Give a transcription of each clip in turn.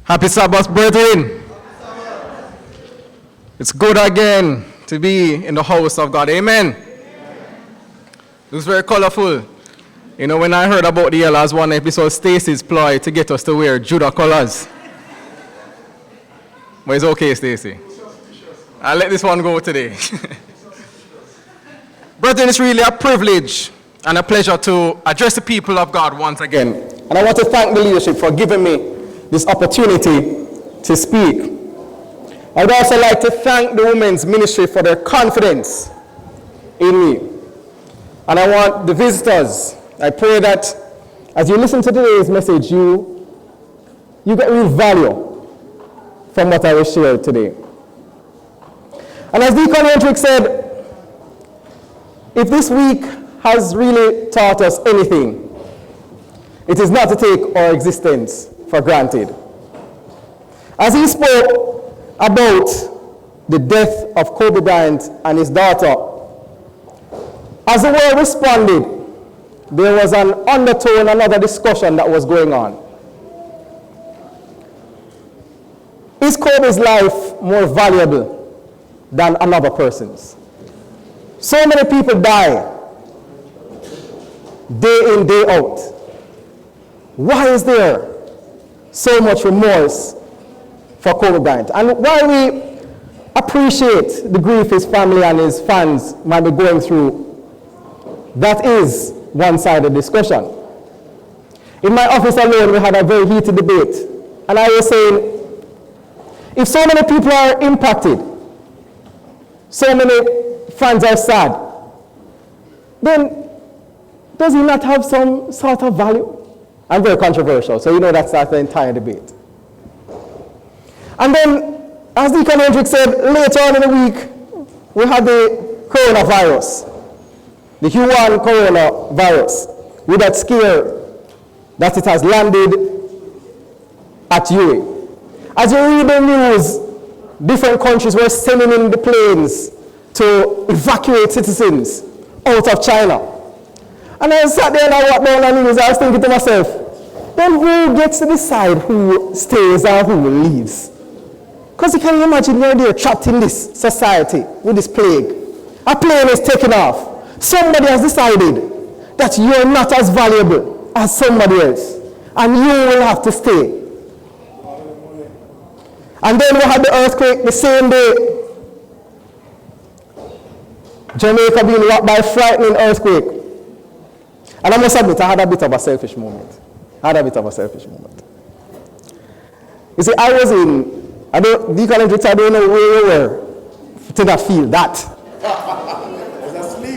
Happy Sabbath, brethren. It's good again to be in the house of God. Amen. Looks very colorful. You know, when I heard about the last one episode, Stacy's ploy to get us to wear Judah colors. But it's okay, Stacy. I'll let this one go today. Brethren, it's really a privilege and a pleasure to address the people of God once again. And I want to thank the leadership for giving me this opportunity to speak. I'd also like to thank the women's ministry for their confidence in me. And I want the visitors, I pray that as you listen to today's message, you get real value from what I will share today. And as Deacon Hendrick said, if this week has really taught us anything, it is not to take our existence for granted. As he spoke about the death of Kobe Bryant and his daughter, as the world responded, there was an undertone, another discussion that was going on. Is Kobe's life more valuable than another person's? So many people die day in, day out. Why is there so much remorse for Kobe Bryant? And while we appreciate the grief his family and his fans might be going through, that is one-sided discussion. In my office alone, we had a very heated debate. And I was saying, if so many people are impacted, so many fans are sad, then does he not have some sort of value? I'm very controversial, so you know that's the entire debate. And then, as Deacon Hendrick said, later on in the week, we had the coronavirus, the Wuhan coronavirus, with that scare that it has landed at UA. As you read the news, different countries were sending in the planes to evacuate citizens out of China. And I sat there and I walked down the news, I was thinking to myself, then who gets to decide who stays and who leaves? Because you can imagine you're there trapped in this society with this plague. A plane is taking off. Somebody has decided that you're not as valuable as somebody else. And you will have to stay. And then we had the earthquake the same day. Jamaica being rocked by a frightening earthquake. And I must admit, I had a bit of a selfish moment. You see, I was in, Deacon Hendricks, I don't know where you were to not feel that.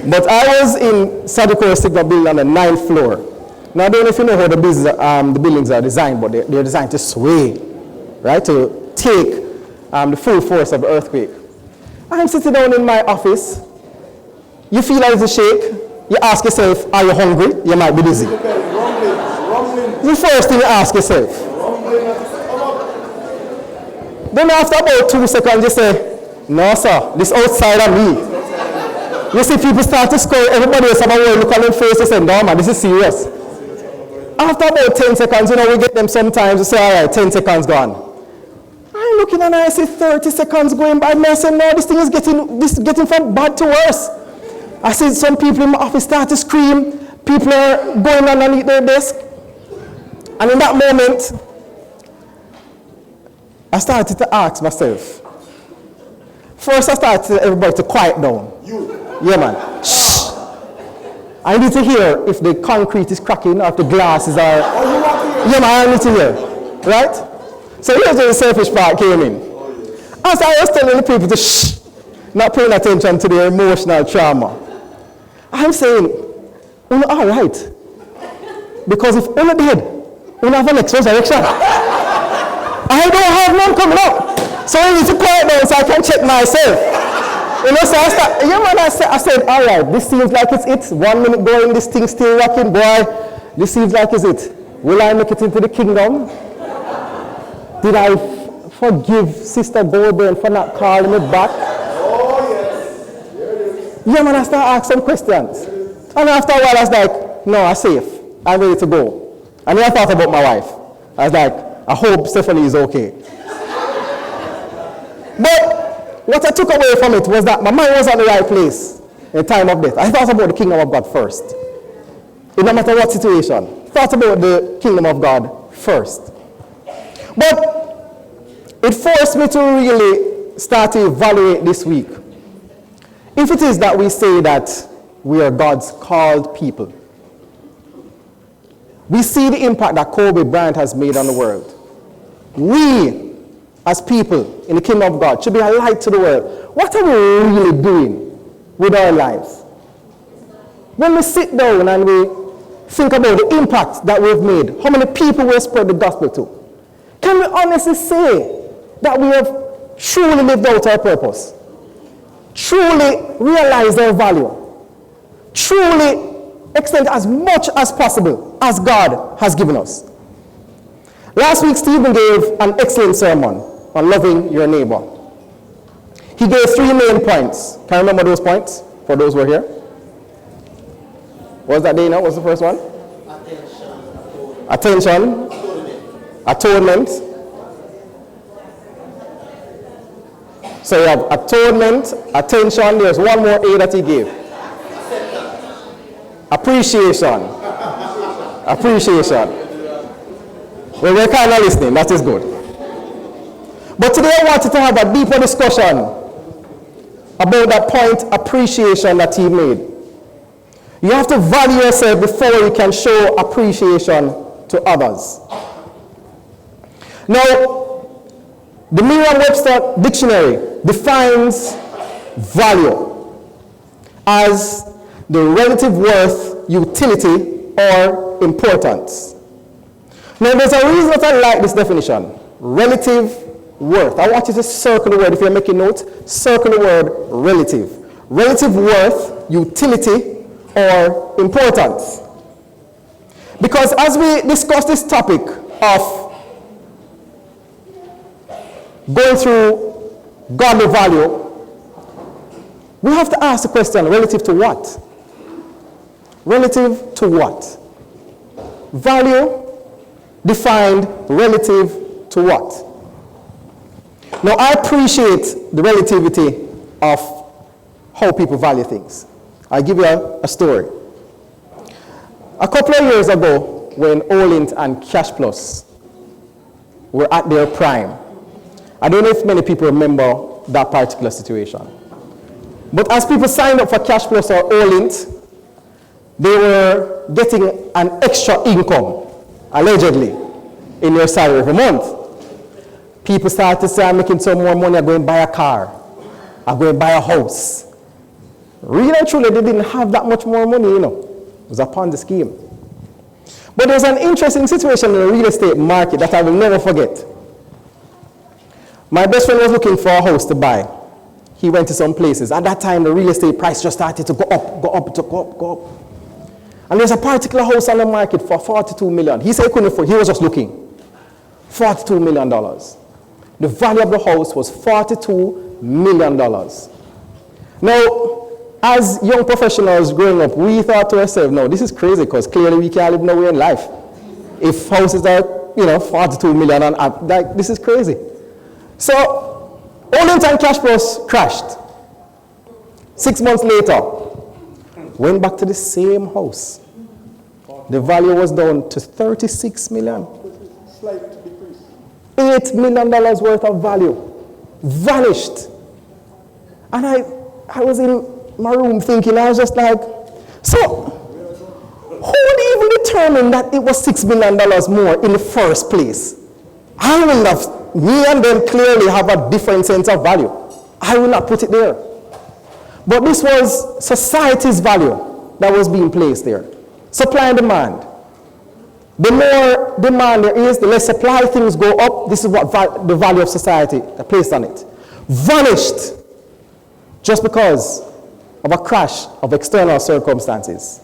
But I was in Sadako Sigma building on the 9th floor. Now, I don't know if you know how the buildings are designed, but they're designed to sway, right? To take the full force of the earthquake. I'm sitting down in my office. You feel like it's a shake. You ask yourself, are you hungry? You might be busy. The first thing you ask yourself. Then after about 2 seconds, you say, no sir, this outside of me. You see people start to score, everybody else have a word, look on their face and say, no man, this is serious. After about 10 seconds, you know, we get them sometimes, we say, all right, 10 seconds gone. I'm looking and I see 30 seconds going by, and I say, no, this thing is getting from bad to worse. I see some people in my office start to scream, people are going underneath their desk. And in that moment, I started to ask myself. First, I started to tell everybody to quiet down. Yeah, man. Shh. I need to hear if the concrete is cracking or if the glasses are. Yeah, man, I need to hear. Right? So here's where the selfish part came in. As I was telling the people to shh, not paying attention to their emotional trauma, I'm saying, all right. Because if you're dead, you'll have a next resurrection. I don't have none coming up. So I need to quiet down so I can check myself. You know, so I said, all right, this seems like it's it. 1 minute going, this thing still rocking, boy. This seems like it's it. Will I make it into the kingdom? Did I forgive Sister Golden for not calling me back? Oh, yes. Yeah, man, I start asking some questions. And after a while, I was like, no, I'm safe. I'm ready to go. And then I thought about my wife. I was like, I hope Stephanie is okay. But what I took away from it was that my mind was at the right place in the time of death. I thought about the kingdom of God first. No matter what situation, thought about the kingdom of God first. But it forced me to really start to evaluate this week. If it is that we say that we are God's called people, we see the impact that Kobe Bryant has made on the world. We, as people in the kingdom of God, should be a light to the world. What are we really doing with our lives? When we sit down and we think about the impact that we've made, how many people we've spread the gospel to, can we honestly say that we have truly lived out our purpose? Truly realized our value? Truly extend as much as possible as God has given us? Last week, Stephen gave an excellent sermon on loving your neighbor. He gave 3 main points. Can you remember those points for those who are here? What was that, Dana? What's the first one? Attention. Atonement. So you have atonement, attention. There's one more A that he gave. Appreciation. Appreciation. Well, we're kind of listening. That is good. But today I wanted to have a deeper discussion about that point, appreciation, that he made. You have to value yourself before you can show appreciation to others. Now, the Merriam-Webster dictionary defines value as the relative worth, utility, or importance. Now, there's a reason that I like this definition. Relative worth. I want you to circle the word. If you're making notes, circle the word relative. Relative worth, utility, or importance. Because as we discuss this topic of going through godly value, we have to ask the question, relative to what? Relative to what? Value defined relative to what? Now, I appreciate the relativity of how people value things. I'll give you a story. A couple of years ago, when Olint and Cash Plus were at their prime, I don't know if many people remember that particular situation. But as people signed up for Cash Plus or Olint, they were getting an extra income, allegedly, in their salary every month. People started to say, I'm making some more money, I'm going to buy a car, I'm going to buy a house. Really and truly, they didn't have that much more money, It was a Ponzi scheme. But there was an interesting situation in the real estate market that I will never forget. My best friend was looking for a house to buy. He went to some places. At that time, the real estate price just started to go up. And there's a particular house on the market for $42 million. He said he couldn't afford it. He was just looking. $42 million. The value of the house was $42 million. Now, as young professionals growing up, we thought to ourselves, no, this is crazy because clearly we can't live nowhere in life. If houses are, $42 million and up, this is crazy. So, Olint and Cash Plus crashed. 6 months later, went back to the same house. The value was down to $36 million. Slight decrease. $8 million worth of value. Vanished. And I was in my room thinking, I was just like, so, who would even determine that it was $6 million more in the first place? I will not, me and them clearly have a different sense of value. I will not put it there. But this was society's value that was being placed there. Supply and demand. The more demand there is, the less supply, things go up. This is what the value of society placed on it. Vanished just because of a crash of external circumstances.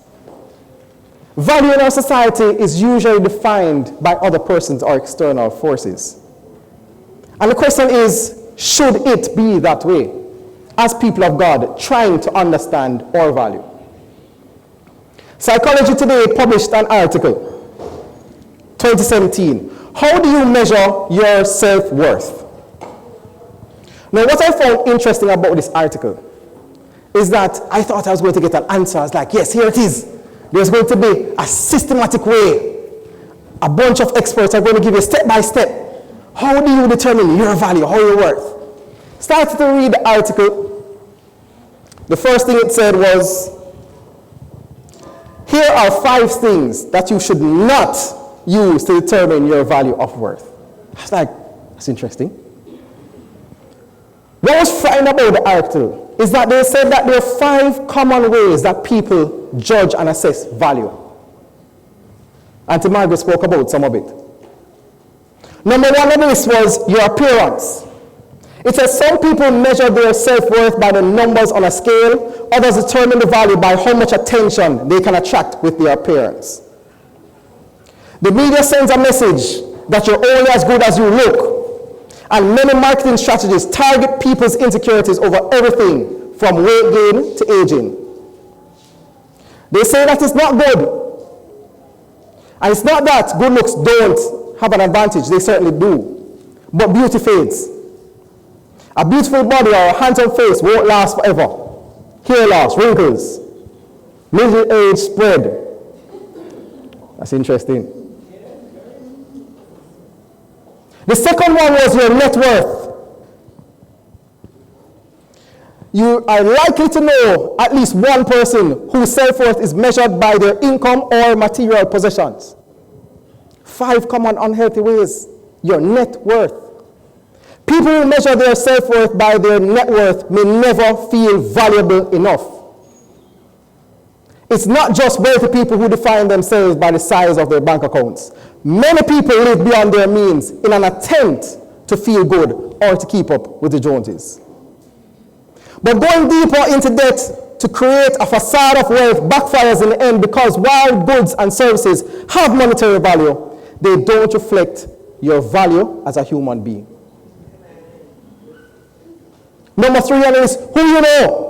Value in our society is usually defined by other persons or external forces. And the question is, should it be that way? As people of God, trying to understand our value. Psychology Today published an article, 2017, How do you measure your self-worth? Now, what I found interesting about this article is that I thought I was going to get an answer. I was like, yes, here it is. There's going to be a systematic way. A bunch of experts are going to give you step by step. How do you determine your value, how your worth? Started to read the article. The first thing it said was, here are 5 things that you should not use to determine your value of worth. I was like, that's interesting. What was frightening about the article is that they said that there are 5 common ways that people judge and assess value. Auntie Margaret spoke about some of it. Number 1 on the list was your appearance. It says some people measure their self-worth by the numbers on a scale. Others determine the value by how much attention they can attract with their appearance. The media sends a message that you're only as good as you look. And many marketing strategies target people's insecurities over everything from weight gain to aging. They say that it's not good. And it's not that good looks don't have an advantage. They certainly do. But beauty fades. A beautiful body or a handsome face won't last forever. Hair loss, wrinkles, middle age spread. That's interesting. The second one was your net worth. You are likely to know at least one person whose self-worth is measured by their income or material possessions. 5 common unhealthy ways. Your net worth. People who measure their self-worth by their net worth may never feel valuable enough. It's not just wealthy people who define themselves by the size of their bank accounts. Many people live beyond their means in an attempt to feel good or to keep up with the Joneses. But going deeper into debt to create a facade of wealth backfires in the end, because while goods and services have monetary value, they don't reflect your value as a human being. Number 3 is who you know.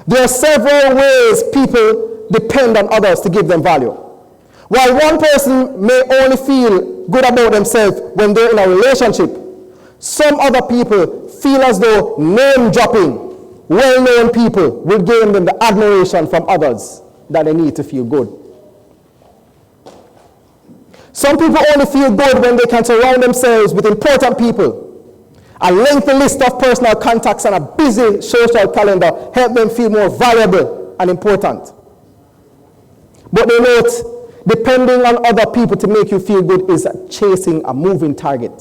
There are several ways people depend on others to give them value. While one person may only feel good about themselves when they're in a relationship, some other people feel as though name-dropping, well-known people will gain them the admiration from others that they need to feel good. Some people only feel good when they can surround themselves with important people. A lengthy list of personal contacts and a busy social calendar help them feel more valuable and important. But they note, depending on other people to make you feel good is chasing a moving target.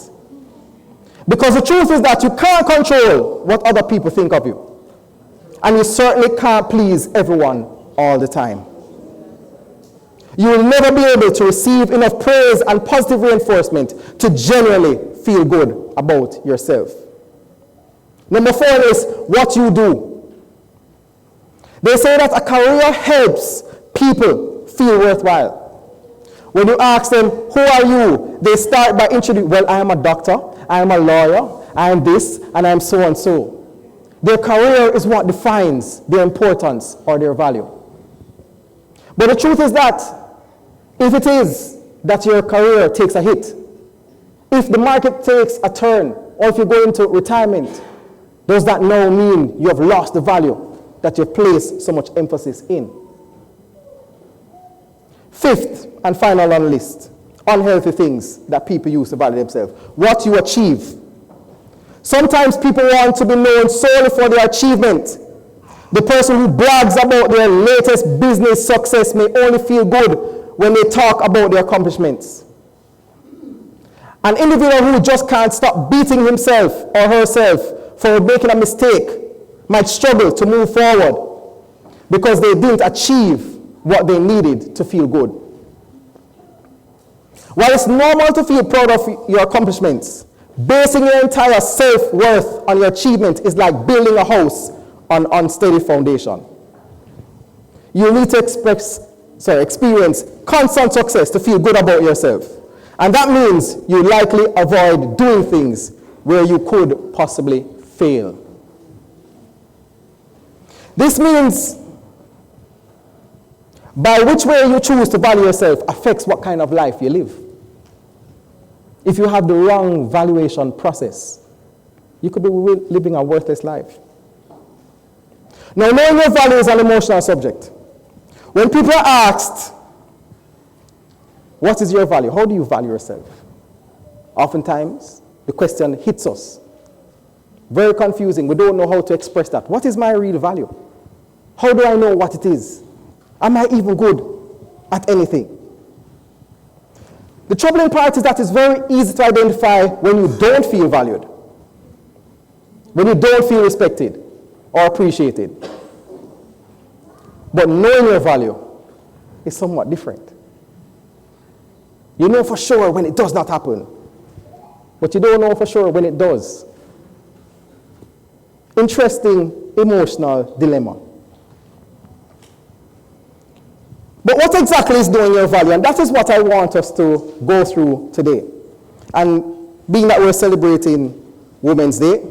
Because the truth is that you can't control what other people think of you. And you certainly can't please everyone all the time. You will never be able to receive enough praise and positive reinforcement to genuinely feel good about yourself. Number 4 is what you do. They say that a career helps people feel worthwhile. When you ask them, who are you? They start by introducing, well, I am a doctor, I am a lawyer, I am this, and I am so and so. Their career is what defines their importance or their value. But the truth is that if it is that your career takes a hit, if the market takes a turn, or if you go into retirement, does that now mean you have lost the value that you've placed so much emphasis in? 5th and final on the list, unhealthy things that people use to value themselves. What you achieve. Sometimes people want to be known solely for their achievement. The person who brags about their latest business success may only feel good when they talk about their accomplishments. An individual who just can't stop beating himself or herself for making a mistake might struggle to move forward because they didn't achieve what they needed to feel good. While it's normal to feel proud of your accomplishments, basing your entire self-worth on your achievement is like building a house on unsteady foundation. You need to experience constant success to feel good about yourself. And that means you likely avoid doing things where you could possibly fail. This means by which way you choose to value yourself affects what kind of life you live. if you have the wrong valuation process, you could be living a worthless life. Now, knowing your value is an emotional subject. When people are asked, what is your value? How do you value yourself? Oftentimes, the question hits us. Very confusing. We don't know how to express that. What is my real value? How do I know what it is? Am I even good at anything? The troubling part is that it's very easy to identify when you don't feel valued, when you don't feel respected or appreciated. But knowing your value is somewhat different. You know for sure when it does not happen, but you don't know for sure when it does. Interesting emotional dilemma. But what exactly is knowing your value? And that is what I want us to go through today. And being that we're celebrating Women's Day,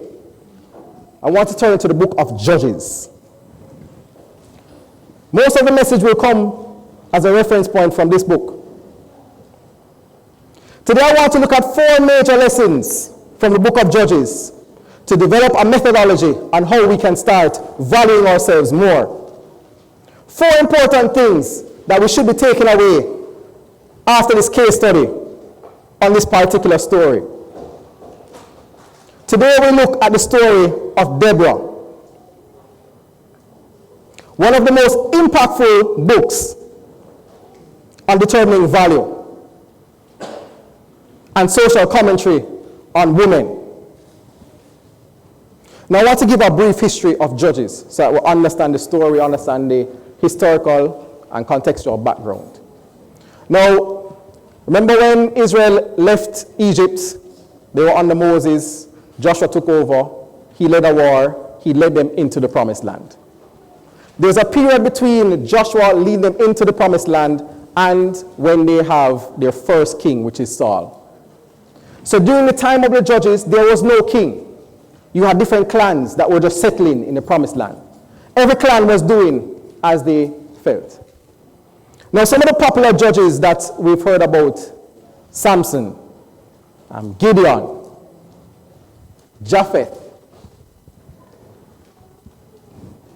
I want to turn to the book of Judges. Most of the message will come as a reference point from this book. Today I want to look at 4 major lessons from the book of Judges to develop a methodology on how we can start valuing ourselves more. 4 important things that we should be taking away after this case study on this particular story. Today we look at the story of Deborah, one of the most impactful books on determining value and social commentary on women. Now I want to give a brief history of Judges so that we'll understand the story, understand the historical and contextual background. Now, remember when Israel left Egypt, they were under Moses, Joshua took over, he led a war, he led them into the promised land. There's a period between Joshua leading them into the promised land and when they have their first king, which is Saul. So during the time of the Judges, there was no king. You had different clans that were just settling in the promised land. Every clan was doing as they felt. Now, some of the popular judges that we've heard about: Samson, Gideon, Japheth.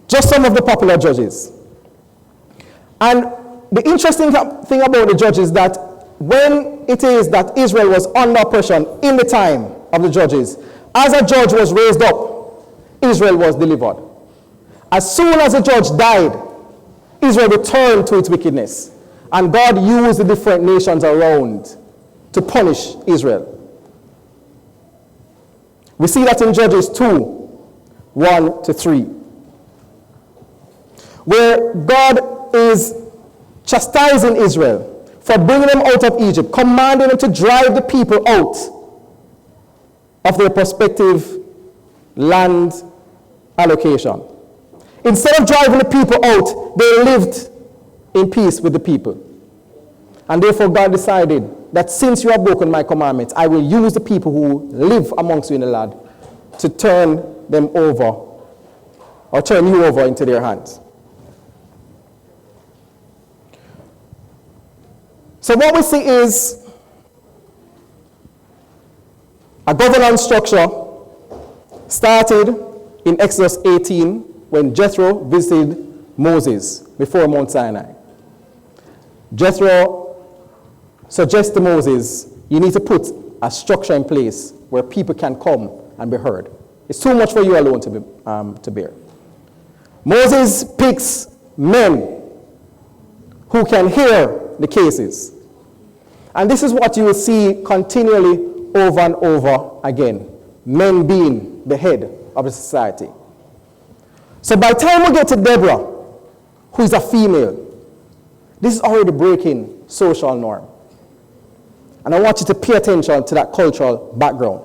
Just some of the popular judges. And the interesting thing about the judges is that when it is that Israel was under oppression in the time of the judges, as a judge was raised up, Israel was delivered. As soon as the judge died, Israel returned to its wickedness, and God used the different nations around to punish Israel. We see that in Judges 2, 1 to 3, where God is chastising Israel for bringing them out of Egypt, commanding them to drive the people out of their prospective land allocation. Instead of driving the people out, they lived in peace with the people. And therefore God decided that since you have broken my commandments, I will use the people who live amongst you in the land to turn them over, or turn you over into their hands. So what we see is a governance structure started in Exodus 18 when Jethro visited Moses before Mount Sinai. Jethro suggests to Moses, you need to put a structure in place where people can come and be heard. It's too much for you alone to bear. Moses picks men who can hear the cases. And this is what you will see continually over and over again. Men being the head of the society. So by the time we get to Deborah, who is a female, this is already breaking social norm. And I want you to pay attention to that cultural background.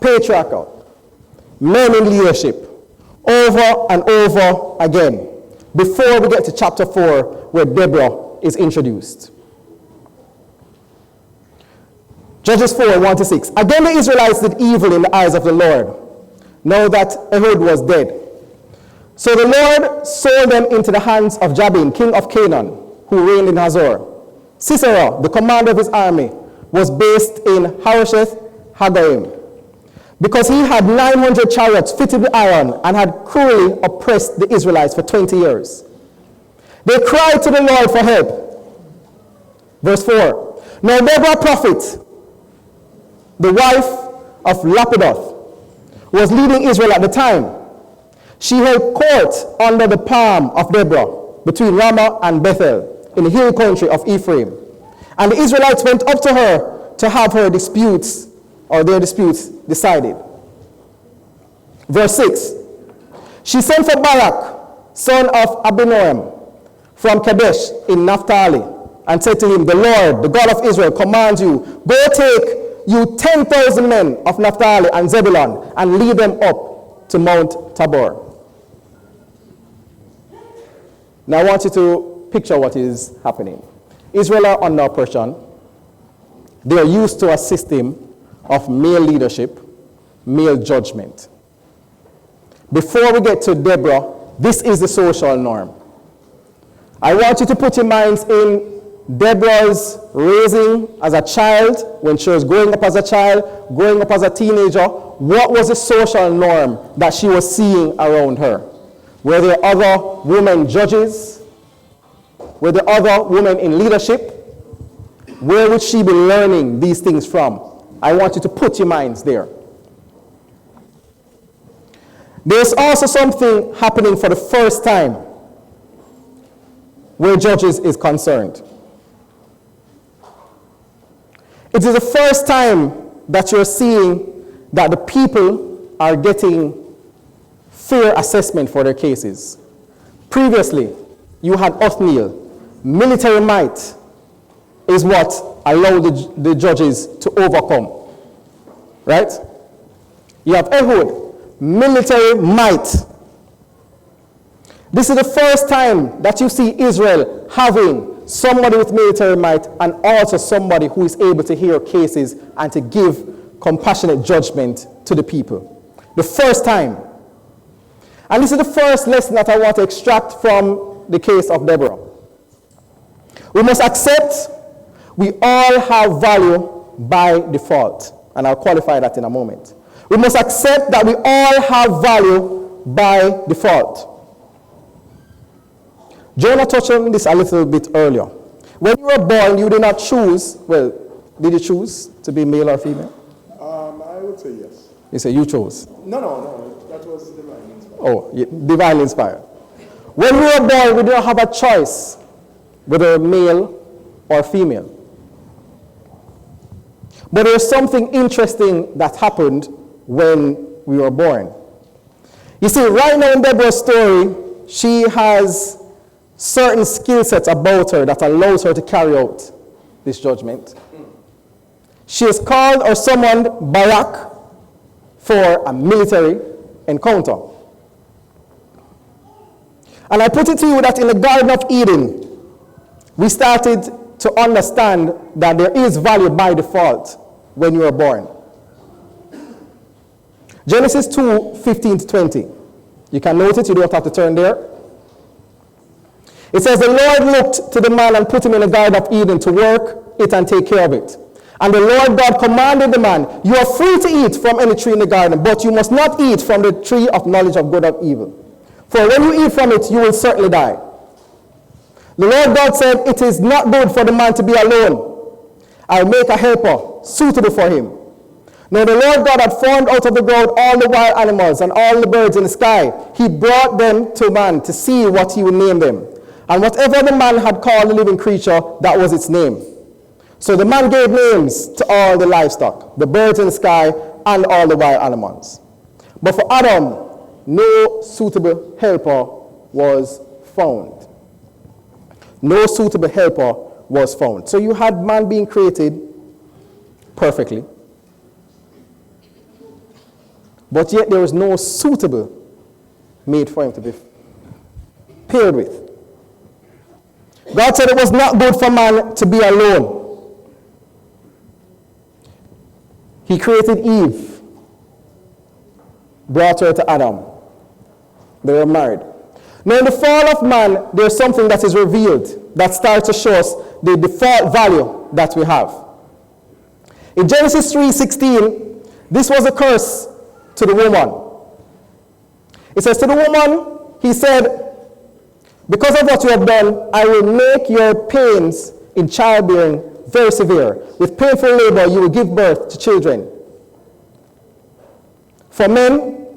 Patriarchal, men in leadership, over and over again, before we get to chapter 4, where Deborah is introduced. Judges 4, 1 to 6. Again the Israelites did evil in the eyes of the Lord, now that Ehud was dead. So the Lord sold them into the hands of Jabin, king of Canaan, who reigned in Hazor. Sisera, the commander of his army, was based in Harosheth Hagoyim, because he had 900 chariots fitted with iron and had cruelly oppressed the Israelites for 20 years. They cried to the Lord for help. Verse 4. Now Deborah prophet, the wife of Lapidoth, was leading Israel at the time. She held court under the palm of Deborah between Ramah and Bethel in the hill country of Ephraim. And the Israelites went up to her to have their disputes decided. Verse 6. She sent for Barak, son of Abinoam, from Kadesh in Naphtali, and said to him, the Lord, the God of Israel, commands you, go take you 10,000 men of Naphtali and Zebulun and lead them up to Mount Tabor. Now I want you to picture what is happening. Israel are under oppression. They are used to a system of male leadership, male judgment. Before we get to Deborah, this is the social norm. I want you to put your minds in Deborah's raising as a child, when she was growing up as a child, growing up as a teenager. What was the social norm that she was seeing around her? Were there other women judges? Were there other women in leadership? Where would she be learning these things from? I want you to put your minds there. There's also something happening for the first time where judges is concerned. It is the first time that you're seeing that the people are getting fair assessment for their cases. Previously, you had Othniel. Military might is what allowed the judges to overcome. Right? You have Ehud. Military might. This is the first time that you see Israel having somebody with military might and also somebody who is able to hear cases and to give compassionate judgment to the people. The first time. And this is the first lesson that I want to extract from the case of Deborah. We must accept we all have value by default. And I'll qualify that in a moment. We must accept that we all have value by default. Jonah touched on this a little bit earlier. When you were born, you did not choose, well, did you choose to be male or female? I would say yes. You say you chose? No, that was divinely inspired. Oh, yeah, divinely inspired. When we were born, we did not have a choice whether male or female. But there's something interesting that happened when we were born. You see, right now in Deborah's story, she has certain skill sets about her that allows her to carry out this judgment. She is called or summoned Barak for a military encounter. And I put it to you that in the Garden of Eden, we started to understand that there is value by default when you are born. Genesis 2:15-20. You can note it, you don't have to turn there. It says, the Lord looked to the man and put him in the Garden of Eden to work it and take care of it. And the Lord God commanded the man, you are free to eat from any tree in the garden, but you must not eat from the tree of knowledge of good and evil. For when you eat from it, you will certainly die. The Lord God said, it is not good for the man to be alone. I'll make a helper suitable for him. Now the Lord God had formed out of the ground all the wild animals and all the birds in the sky. He brought them to man to see what he would name them. And whatever the man had called the living creature, that was its name. So the man gave names to all the livestock, the birds in the sky, and all the wild animals. But for Adam, no suitable helper was found. No suitable helper was found. So you had man being created perfectly. But yet there was no suitable made for him to be paired with. God said it was not good for man to be alone. He created Eve, brought her to Adam. They were married. Now in the fall of man, there's something that is revealed that starts to show us the default value that we have. In Genesis 3:16, this was a curse to the woman. It says, to the woman, he said, because of what you have done, I will make your pains in childbearing very severe. With painful labor, you will give birth to children. For men,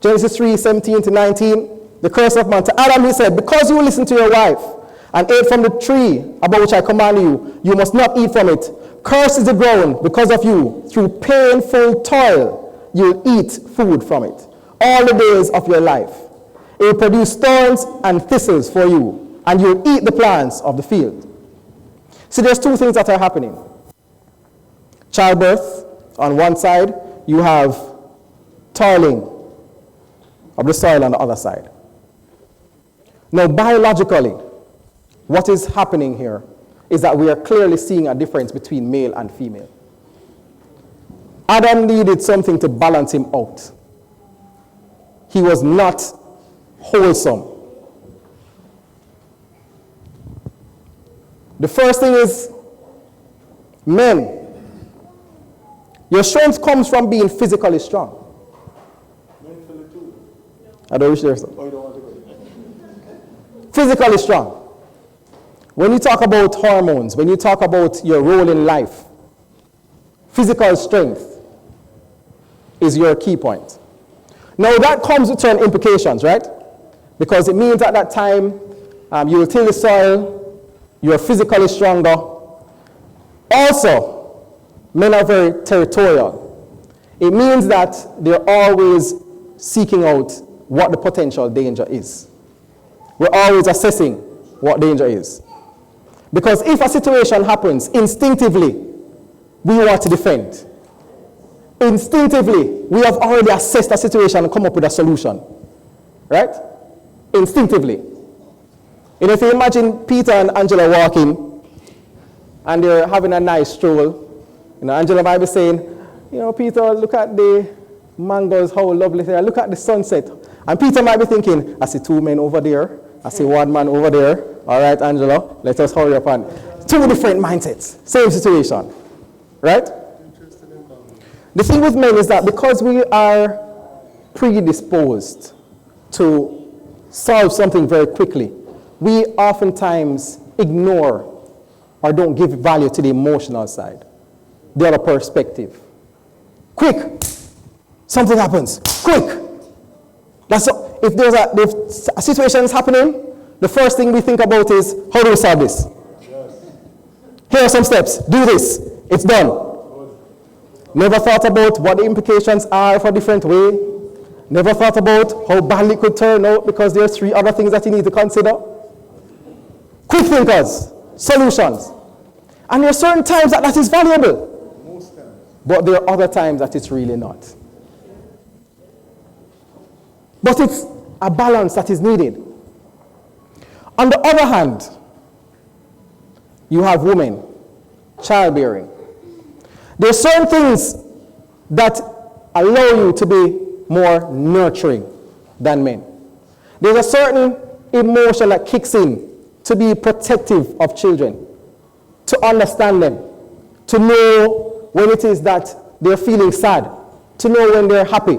Genesis 3:17-19, the curse of man. To Adam, he said, because you will listen to your wife and ate from the tree about which I command you, you must not eat from it. Cursed is the ground because of you. Through painful toil, you will eat food from it all the days of your life. It will produce thorns and thistles for you, and you will eat the plants of the field. See, there's two things that are happening. Childbirth, on one side, you have toiling of the soil on the other side. Now, biologically, what is happening here is that we are clearly seeing a difference between male and female. Adam needed something to balance him out. He was not wholesome. The first thing is, men, your strength comes from being physically strong. Mentally too. I don't wish there's some. Oh, you don't want to go? Physically strong. When you talk about hormones, when you talk about your role in life, physical strength is your key point. Now that comes with certain implications, right? Because it means at that time you will till the soil, you are physically stronger. Also, men are very territorial. It means that they're always seeking out what the potential danger is. We're always assessing what danger is. Because if a situation happens, instinctively, we want to defend. Instinctively, we have already assessed a situation and come up with a solution. Right? Instinctively. And if you imagine Peter and Angela walking, and they're having a nice stroll, Angela might be saying, Peter, look at the mangoes, how lovely they are. Look at the sunset. And Peter might be thinking, I see two men over there. I see one man over there. All right, Angela, let us hurry up on. Two different mindsets, same situation. Right? The thing with men is that because we are predisposed to solve something very quickly, we oftentimes ignore or don't give value to the emotional side, the other perspective. Quick, something happens, quick. If a situation is happening, the first thing we think about is, how do we solve this? Yes. Here are some steps, do this, it's done. Never thought about what the implications are for a different way. Never thought about how badly it could turn out because there are three other things that you need to consider. Quick thinkers, solutions. And there are certain times that is valuable. Most times. But there are other times that it's really not. But it's a balance that is needed. On the other hand, you have women, childbearing. There are certain things that allow you to be more nurturing than men. There's a certain emotion that kicks in to be protective of children, to understand them, to know when it is that they're feeling sad, to know when they're happy,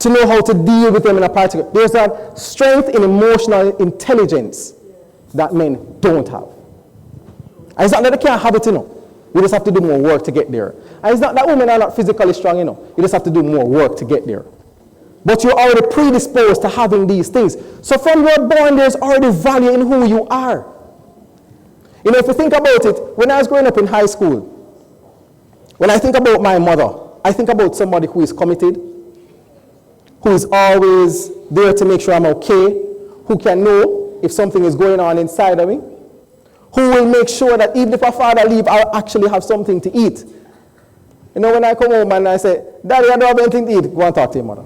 to know how to deal with them in a particular. There's a strength in emotional intelligence that men don't have. And it's not that they can't have it, We just have to do more work to get there. And it's not that women are not physically strong, You just have to do more work to get there. But you're already predisposed to having these things. So from your born, there's already value in who you are. If you think about it, when I was growing up in high school, when I think about my mother, I think about somebody who is committed, who is always there to make sure I'm okay, who can know if something is going on inside of me, who will make sure that even if my father leaves, I'll actually have something to eat. When I come home and I say, Daddy, I don't have anything to eat, go and talk to your mother.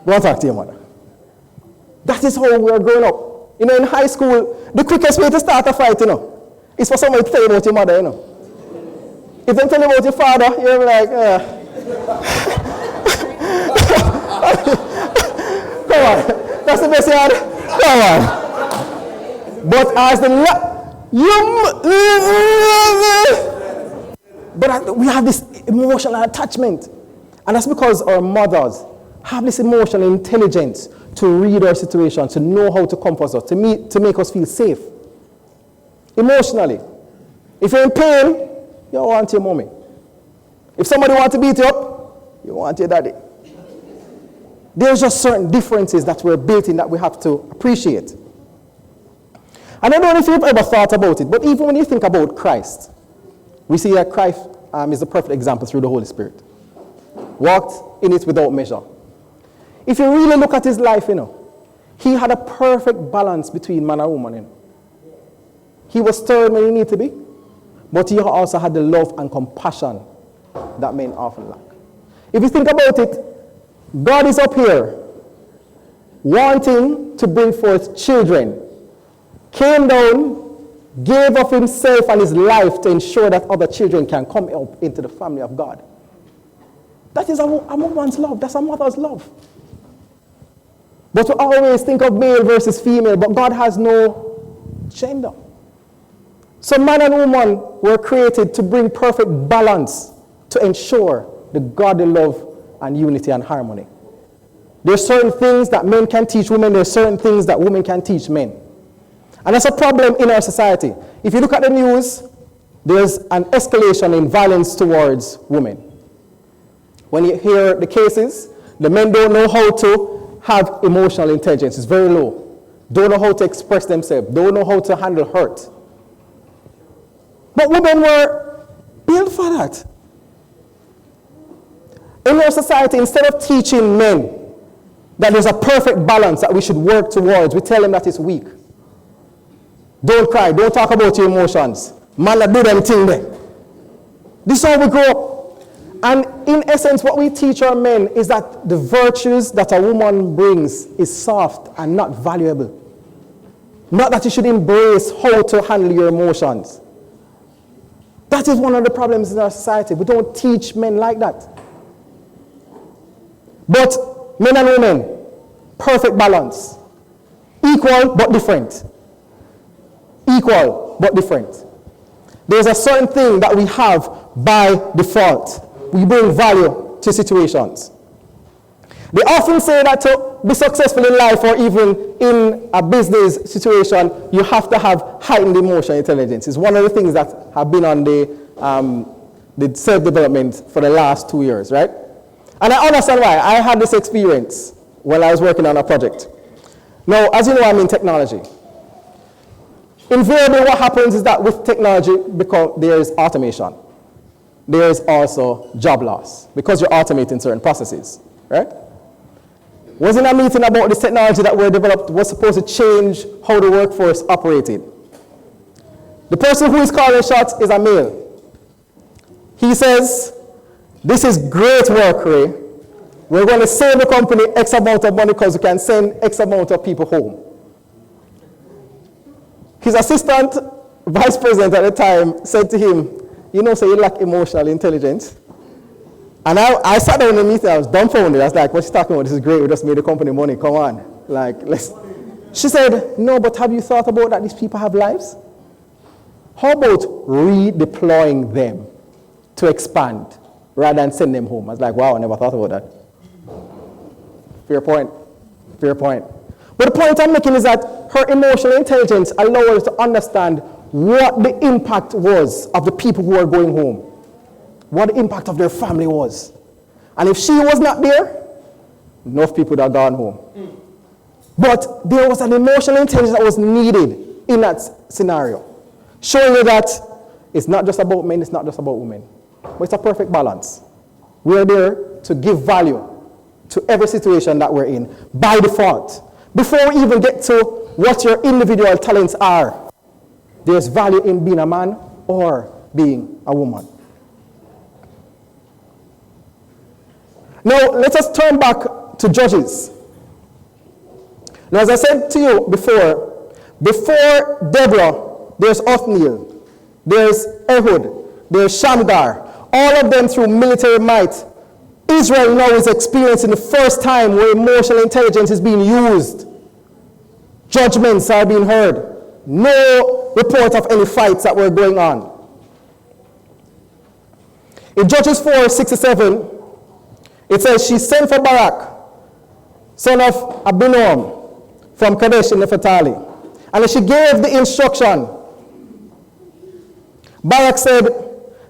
Go and talk to your mother. That is how we are growing up. In high school, the quickest way to start a fight, is for somebody to tell you about your mother, If they tell you about your father, you're like, Come on. That's the best you had. Come on. But as the But we have this emotional attachment. And that's because our mothers have this emotional intelligence to read our situation, to know how to comfort us, to make us feel safe. Emotionally. If you're in pain, you want your mommy. If somebody wants to beat you up, you want your daddy. There's just certain differences that we're built in that we have to appreciate. And I don't know if you've ever thought about it, but even when you think about Christ, we see that Christ is the perfect example through the Holy Spirit. Walked in it without measure. If you really look at his life, he had a perfect balance between man and woman. He was stern when he needed to be, but he also had the love and compassion that men often lack. If you think about it, God is up here wanting to bring forth children, came down, gave of himself and his life to ensure that other children can come up into the family of God. That is a woman's love. That's a mother's love. But we always think of male versus female, but God has no gender. So man and woman were created to bring perfect balance to ensure the godly love and unity and harmony. There are certain things that men can teach women. There are certain things that women can teach men. And that's a problem in our society. If you look at the news, there's an escalation in violence towards women. When you hear the cases, the men don't know how to have emotional intelligence. It's very low. Don't know how to express themselves. Don't know how to handle hurt. But women were built for that. In our society, instead of teaching men that there's a perfect balance that we should work towards, we tell them that it's weak. Don't cry. Don't talk about your emotions. Man, do them thing there. This is how we grow up. And in essence, what we teach our men is that the virtues that a woman brings is soft and not valuable. Not that you should embrace how to handle your emotions. That is one of the problems in our society. We don't teach men like that. But men and women, perfect balance. Equal but different. Equal but different. There's a certain thing that we have by default. We bring value to situations. They often say that to be successful in life or even in a business situation, you have to have heightened emotional intelligence. It's one of the things that have been on the self-development for the last 2 years, right? And I understand why. I had this experience when I was working on a project. Now, as you know, I'm in technology. Invariably, what happens is that with technology, because there is automation, there is also job loss because you're automating certain processes, right? Was in a meeting about this technology that were developed was supposed to change how the workforce operated. The person who is calling shots is a male. He says, "This is great work, Ray. We're going to save the company X amount of money because we can send X amount of people home." His assistant vice president at the time said to him, "You know, so you lack emotional intelligence." And I sat down in the meeting, I was dumbfounded. I was like, "What's she talking about? This is great. We just made the company money. Come on." Like, let's. She said, "No, but have you thought about that these people have lives? How about redeploying them to expand rather than send them home?" I was like, "Wow, I never thought about that." Fair point. Fair point. But the point I'm making is that her emotional intelligence allowed her to understand what the impact was of the people who are going home, what the impact of their family was. And if she was not there, enough people would have gone home. But there was an emotional intelligence that was needed in that scenario, showing you that it's not just about men, it's not just about women, but it's a perfect balance. We are there to give value to every situation that we're in by default. Before we even get to what your individual talents are, there's value in being a man or being a woman. Now, let us turn back to Judges. Now, as I said to you before Deborah, there's Othniel, there's Ehud, there's Shamgar, all of them through military might. Israel now is experiencing the first time where emotional intelligence is being used. Judgments are being heard. No report of any fights that were going on. In Judges 4:67, it says, she sent for Barak, son of Abinoam, from Kadesh in Naphtali. And she gave the instruction. Barak said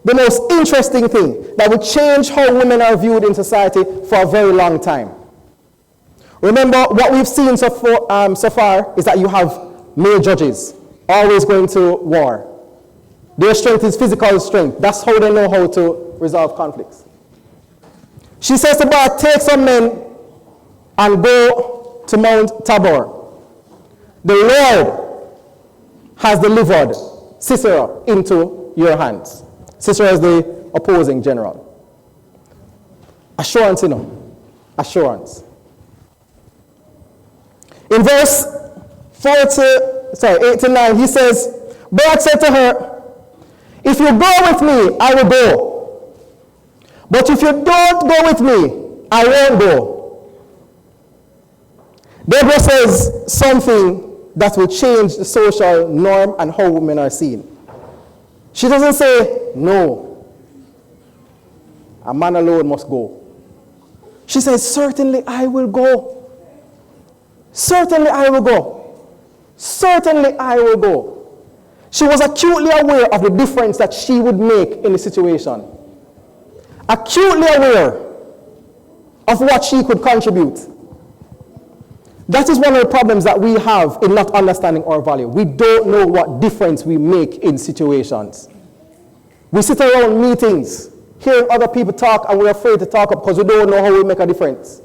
the most interesting thing that would change how women are viewed in society for a very long time. Remember, what we've seen so far is that you have male judges always going to war. Their strength is physical strength. That's how they know how to resolve conflicts. She says to Barak, take some men and go to Mount Tabor. The Lord has delivered Sisera into your hands. Sisera is the opposing general. Assurance, assurance. In verse 8 to 9, he says, Barak said to her, if you go with me, I will go. But if you don't go with me, I won't go. Deborah says something that will change the social norm and how women are seen. She doesn't say, no, a man alone must go. She says, certainly I will go. Certainly I will go. Certainly I will go. She was acutely aware of the difference that she would make in the situation. Acutely aware of what she could contribute. That is one of the problems that we have in not understanding our value. We don't know what difference we make in situations. We sit around meetings, hearing other people talk, and we're afraid to talk up because we don't know how we make a difference.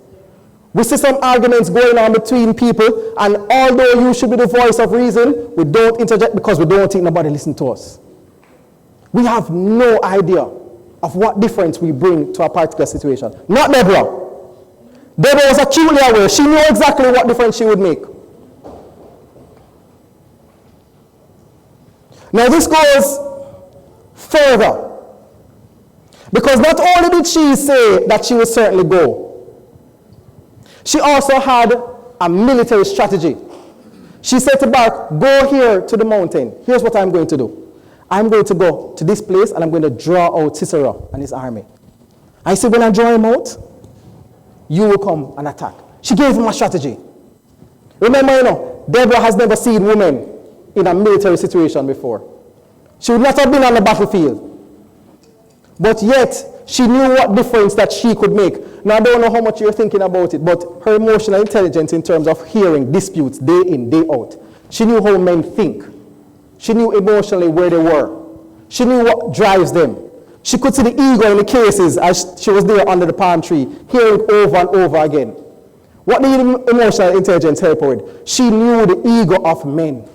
We see some arguments going on between people, and although you should be the voice of reason, we don't interject because we don't think nobody listen to us. We have no idea of what difference we bring to a particular situation. Not Deborah. Deborah was acutely aware. She knew exactly what difference she would make. Now this goes further. Because not only did she say that she would certainly go, she also had a military strategy. She said to Barak, go here to the mountain. Here's what I'm going to do. I'm going to go to this place and I'm going to draw out Sisera and his army. I said, when I draw him out, you will come and attack. She gave him a strategy. Remember, Deborah has never seen women in a military situation before. She would not have been on the battlefield. But yet, she knew what difference that she could make. Now, I don't know how much you're thinking about it, but her emotional intelligence in terms of hearing disputes day in, day out. She knew how men think. She knew emotionally where they were. She knew what drives them. She could see the ego in the cases as she was there under the palm tree, hearing over and over again. What did emotional intelligence help her with? She knew the ego of men.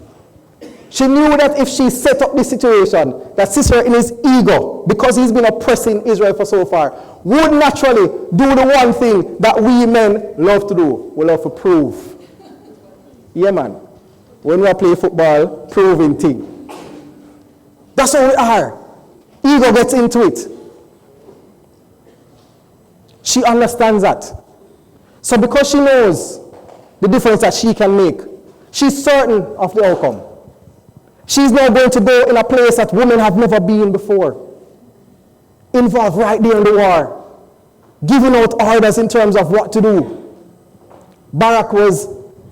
She knew that if she set up this situation, that Sisera in his ego, because he's been oppressing Israel for so far, would naturally do the one thing that we men love to do. We love to prove. Yeah, man. When we play football, proving thing. That's how we are. Ego gets into it. She understands that. So because she knows the difference that she can make, she's certain of the outcome. She's now going to go in a place that women have never been before. Involved right there in the war. Giving out orders in terms of what to do. Barak was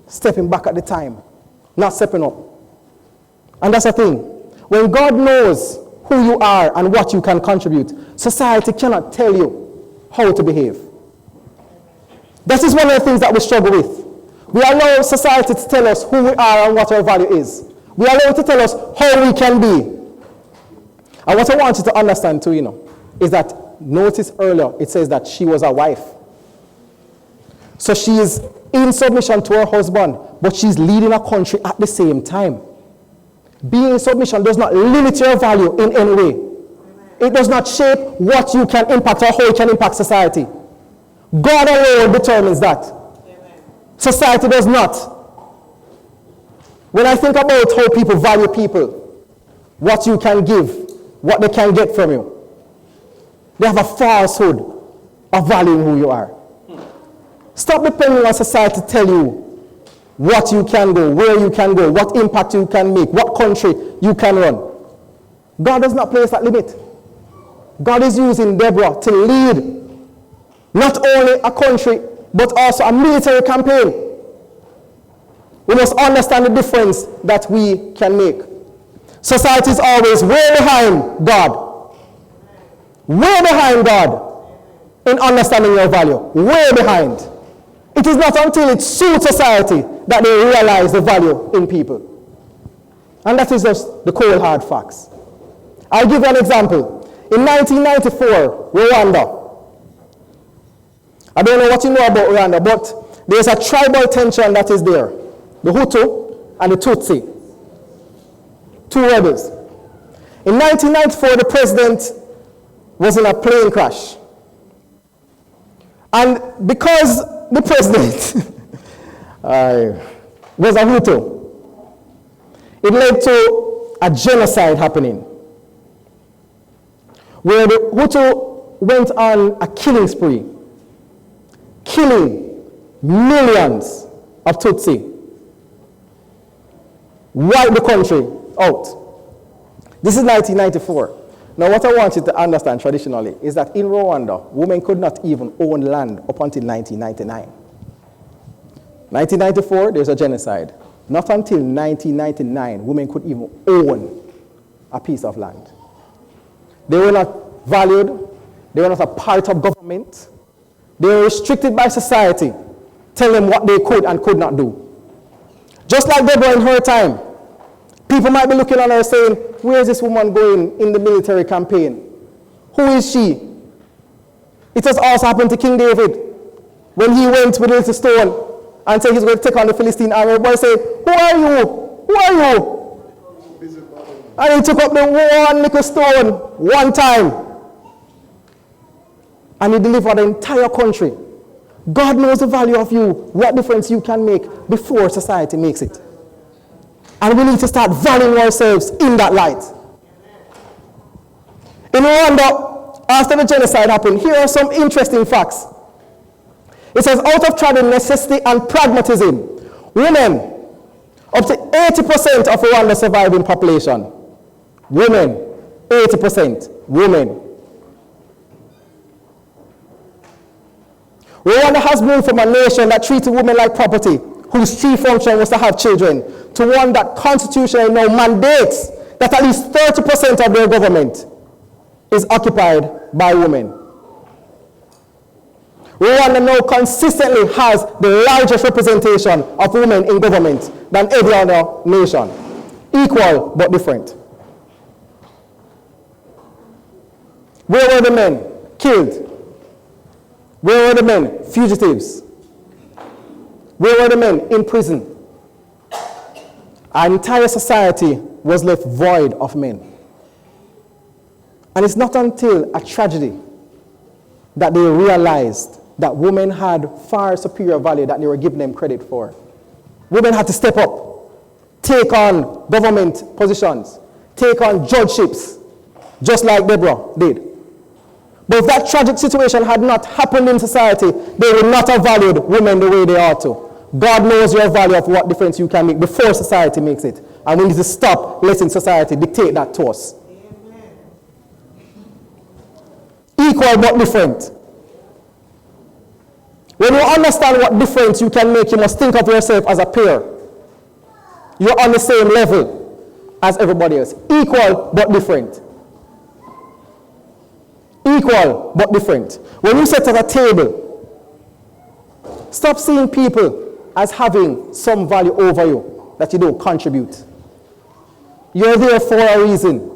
stepping back at the time, not stepping up. And that's the thing. When God knows who you are and what you can contribute, society cannot tell you how to behave. That is one of the things that we struggle with. We allow society to tell us who we are and what our value is. We allow it to tell us how we can be. And what I want you to understand too, is that, notice earlier, it says that she was a wife. So she is in submission to her husband, but she's leading a country at the same time. Being in submission does not limit your value in any way. It does not shape what you can impact or how you can impact society. God alone determines that. Society does not. When I think about how people value people, what you can give, what they can get from you, they have a falsehood of valuing who you are. Stop depending on society to tell you what you can go, where you can go, what impact you can make, what country you can run. God does not place that limit. God is using Deborah to lead not only a country, but also a military campaign. We must understand the difference that we can make. Society is always way behind God. Way behind God in understanding your value. Way behind. It is not until it suits society that they realize the value in people. And that is just the cold hard facts. I'll give you an example. In 1994, Rwanda. I don't know what you know about Rwanda, but there's a tribal tension that is there. The Hutu and the Tutsi. Two rebels. In 1994, the president was in a plane crash. And because the president was a Hutu, it led to a genocide happening, where the Hutu went on a killing spree, killing millions of Tutsi, wiped the country out. This is 1994. Now what I want you to understand traditionally is that in Rwanda, women could not even own land up until 1999. 1994, there's a genocide. Not until 1999, women could even own a piece of land. They were not valued. They were not a part of government. They were restricted by society, telling them what they could and could not do. Just like Deborah in her time, people might be looking at her saying, where is this woman going in the military campaign? Who is she? It has also happened to King David when he went with a little stone and said he's going to take on the Philistine army. Everybody said, who are you? Who are you? And he took up the one little stone one time. And he delivered the entire country. God knows the value of you, what difference you can make before society makes it. And we need to start valuing ourselves in that light. In Rwanda, after the genocide happened, here are some interesting facts. It says, out of tribal necessity and pragmatism, women, up to 80% of Rwanda's surviving population, women, 80%, women. Rwanda has moved from a nation that treated women like property, whose chief function was to have children, to one that constitutionally now mandates that at least 30% of their government is occupied by women. Rwanda now consistently has the largest representation of women in government than every other nation. Equal but different. Where were the men killed? Where were the men fugitives? Where were the men in prison? Our entire society was left void of men. And it's not until a tragedy that they realized that women had far superior value that they were giving them credit for. Women had to step up, take on government positions, take on judgeships, just like Deborah did. But if that tragic situation had not happened in society, they would not have valued women the way they ought to. God knows your value of what difference you can make before society makes it. And we need to stop letting society dictate that to us. Equal but different. When you understand what difference you can make, you must think of yourself as a peer. You're on the same level as everybody else. Equal but different. Equal but different. When you sit at a table, stop seeing people as having some value over you that you don't contribute. You're there for a reason.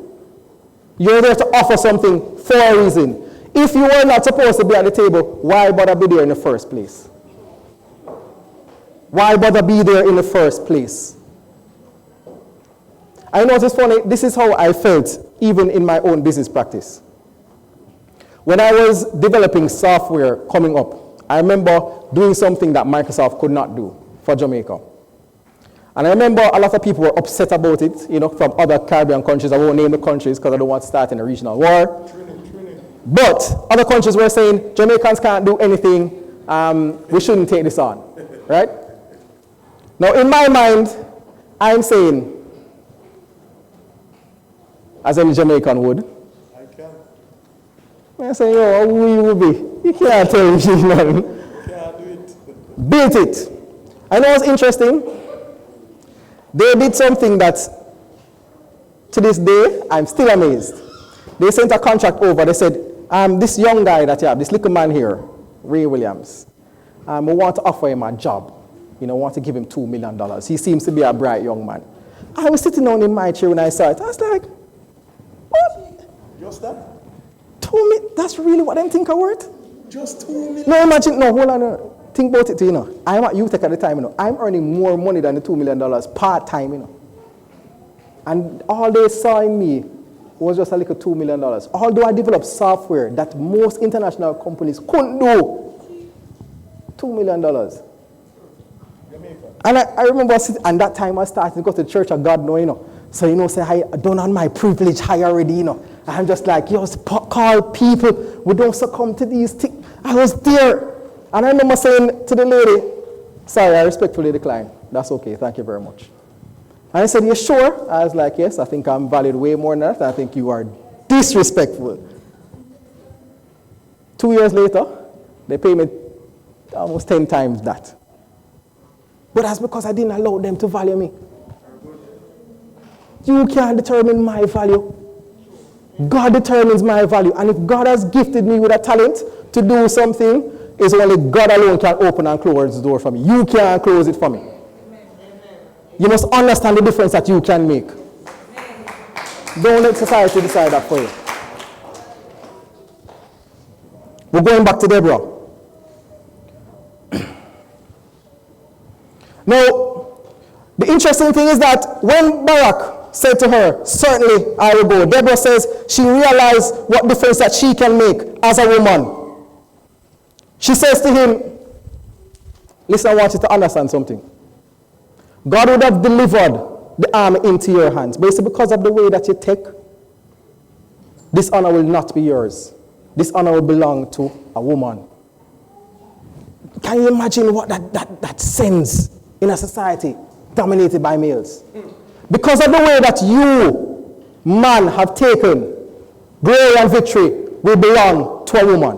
You're there to offer something for a reason. If you were not supposed to be at the table, why bother be there in the first place? Why bother be there in the first place? I know it's funny, this is how I felt even in my own business practice. When I was developing software coming up, I remember doing something that Microsoft could not do for Jamaica. And I remember a lot of people were upset about it, from other Caribbean countries. I won't name the countries because I don't want to start in a regional war. But other countries were saying, Jamaicans can't do anything, we shouldn't take this on, right? Now in my mind, I'm saying, as any Jamaican would, I say, yo, who you will be? You can't tell me nothing. Can't do it. Built it. I know what's interesting. They did something that, to this day, I'm still amazed. They sent a contract over. They said, this young guy that you have, this little man here, Ray Williams, we want to offer him a job. We want to give him $2 million. He seems to be a bright young man. I was sitting down in my chair when I saw it. I was like, what? Just that? 2 million? That's really what I'm thinking worth? Just 2 million? No, imagine, no, hold on. No. Think about it, I'm at UTech at the time, I'm earning more money than the $2 million part-time, And all they saw in me was just a little $2 million. Although I developed software that most international companies couldn't do. $2 million. And I remember and that time I started to go to the Church of God now, So, say, I don't have my privilege high already, I'm just like, call people. We don't succumb to these things. I was there. And I remember saying to the lady, sorry, I respectfully declined. That's okay, thank you very much. And I said, you sure? I was like, yes, I think I'm valued way more than that. I think you are disrespectful. 2 years later, they pay me almost 10 times that. But that's because I didn't allow them to value me. You can't determine my value. God determines my value. And if God has gifted me with a talent to do something, it's only God alone can open and close the door for me. You can't close it for me. You must understand the difference that you can make. Don't let society decide that for you. We're going back to Deborah. Now, the interesting thing is that when Barak said to her, certainly I will go, Deborah says she realized what difference that she can make as a woman. She says to him, listen, I want you to understand something. God would have delivered the army into your hands, but it's because of the way that you take, this honor will not be yours. This honor will belong to a woman. Can you imagine what that sends in a society dominated by males? Because of the way that you, man, have taken, glory and victory will belong to a woman.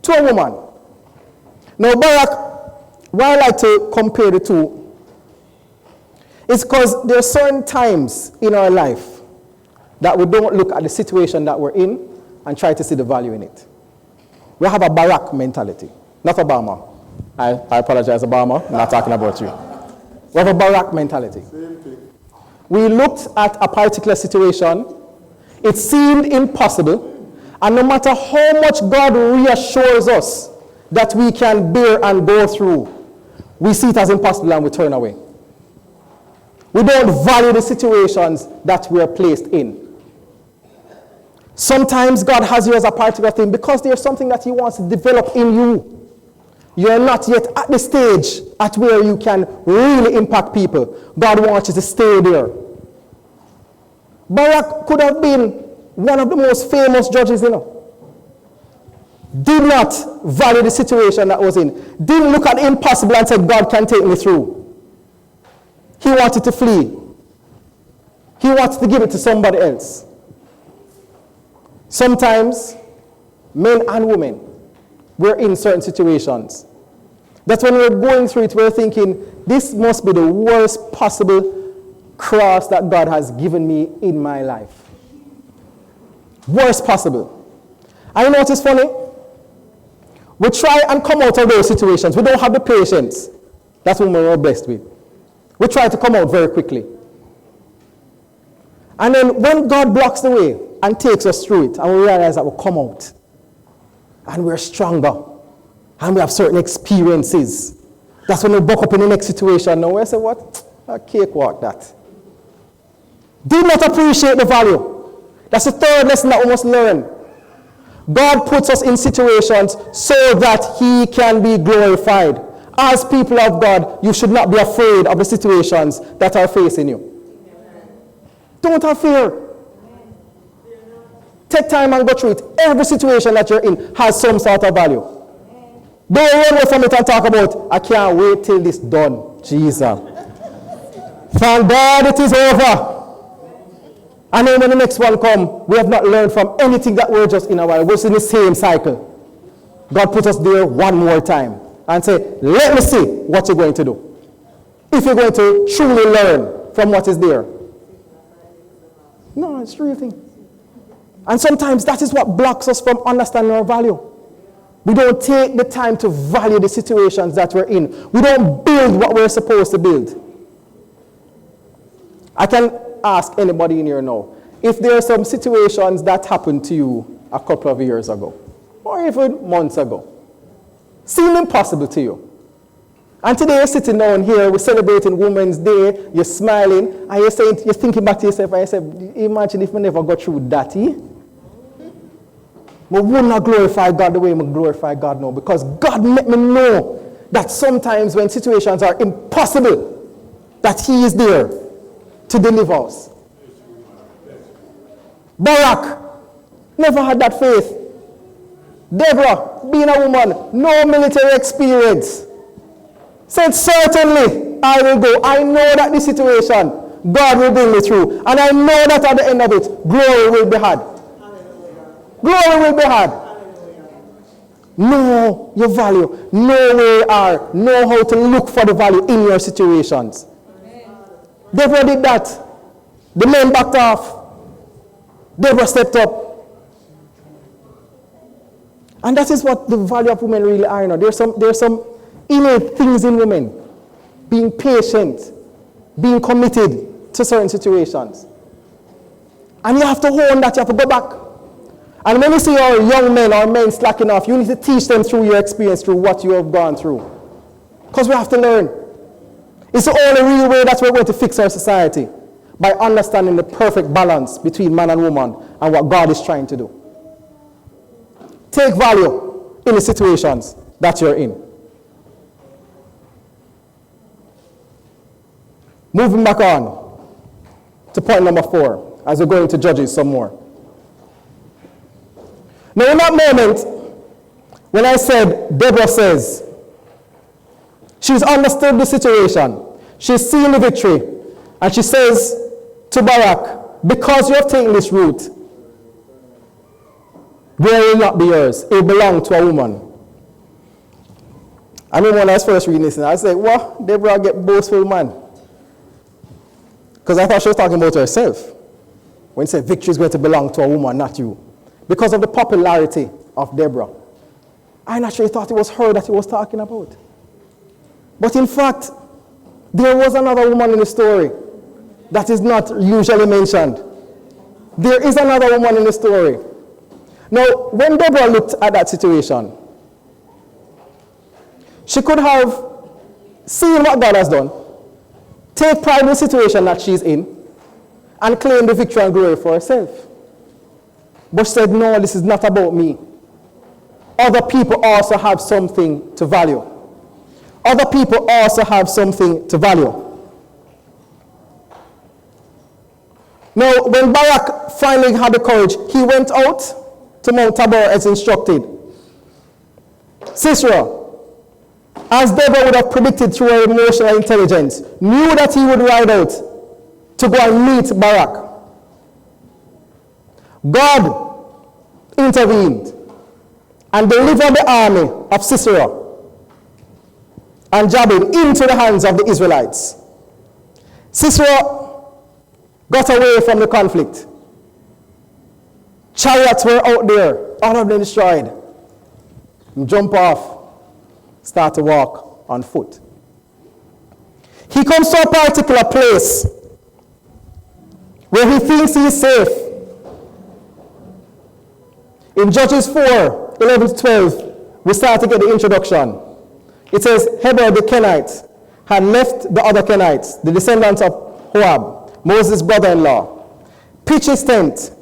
To a woman. Now, Barak, why I like to compare the two is because there are certain times in our life that we don't look at the situation that we're in and try to see the value in it. We have a Barak mentality, not Obama. I apologize, Obama, I'm not talking about you. We have a Barak mentality. Same thing. We looked at a particular situation, it seemed impossible, and no matter how much God reassures us that we can bear and go through, we see it as impossible and we turn away. We don't value the situations that we are placed in. Sometimes God has you as a particular thing because there's something that He wants to develop in you. You're not yet at the stage at where you can really impact people. God wants you to stay there. Barak could have been one of the most famous judges, Did not value the situation that was in. Didn't look at the impossible and said, God can take me through. He wanted to flee. He wanted to give it to somebody else. Sometimes, men and women, we're in certain situations. That's when we're going through it, we're thinking, this must be the worst possible cross that God has given me in my life. Worst possible. And you know what is funny? We try and come out of those situations. We don't have the patience. That's what we're blessed with. We try to come out very quickly. And then when God blocks the way and takes us through it, and we realize that we'll come out, and we're stronger, and we have certain experiences, that's when we buck up in the next situation. Now we say, what? A cakewalk that. Did not appreciate the value. That's the third lesson that we must learn. God puts us in situations so that He can be glorified. As people of God, you should not be afraid of the situations that are facing you. Don't have fear. Take time and go through it. Every situation that you're in has some sort of value. Don't run away from it and talk about, I can't wait till this done. Jesus. Thank God it is over. And then when the next one come, we have not learned from anything that we're just in a while. We're in the same cycle. God put us there one more time and say, let me see what you're going to do. If you're going to truly learn from what is there. No, it's the real thing. And sometimes that is what blocks us from understanding our value. We don't take the time to value the situations that we're in. We don't build what we're supposed to build. I can ask anybody in here now, if there are some situations that happened to you a couple of years ago, or even months ago, seem impossible to you. And today you're sitting down here, we're celebrating Women's Day, you're smiling, and you're thinking back to yourself, and you say, imagine if we never got through that, eh? We would not glorify God the way we glorify God now, because God let me know that sometimes when situations are impossible, that He is there to deliver us. Barak never had that faith. Deborah, being a woman, no military experience, said, certainly I will go. I know that this situation, God will bring me through. And I know that at the end of it, glory will be had. Glory will be had. Know your value. Know where you are. Know how to look for the value in your situations. Deborah did that. The men backed off. Deborah stepped up. And that is what the value of women really are. You know. There's some innate things in women. Being patient. Being committed to certain situations. And you have to hone that. You have to go back. And when you see our young men or men slacking off, you need to teach them through your experience, through what you have gone through. Because we have to learn. It's the only real way that we're going to fix our society. By understanding the perfect balance between man and woman and what God is trying to do. Take value in the situations that you're in. Moving back on to point number 4, as we're going to Judges some more. Now in that moment, when I said, Deborah says, she's understood the situation, she's seen the victory, and she says to Barak, because you have taken this route, there will not be yours. It will belong to a woman. I remember when I was first reading this, I said, what? Deborah get boastful, man. Because I thought she was talking about herself. When she said victory is going to belong to a woman, not you. Because of the popularity of Deborah. I naturally thought it was her that he was talking about. But in fact, there was another woman in the story that is not usually mentioned. There is another woman in the story. Now, when Deborah looked at that situation, she could have seen what God has done, take pride in the situation that she's in, and claim the victory and glory for herself. But she said, no, this is not about me. Other people also have something to value. Other people also have something to value. Now, when Barak finally had the courage, he went out to Mount Tabor as instructed. Sisera, as Deborah would have predicted through her emotional intelligence, knew that he would ride out to go and meet Barak. God intervened and delivered the army of Sisera and Jabin into the hands of the Israelites. Sisera got away from the conflict. Chariots were out there, all of them destroyed. Jump off, start to walk on foot. He comes to a particular place where he thinks he is safe. In Judges 4, 11 to 12, we start to get the introduction. It says, Heber the Kenite had left the other Kenites, the descendants of Hoab, Moses' brother-in-law, pitched his tent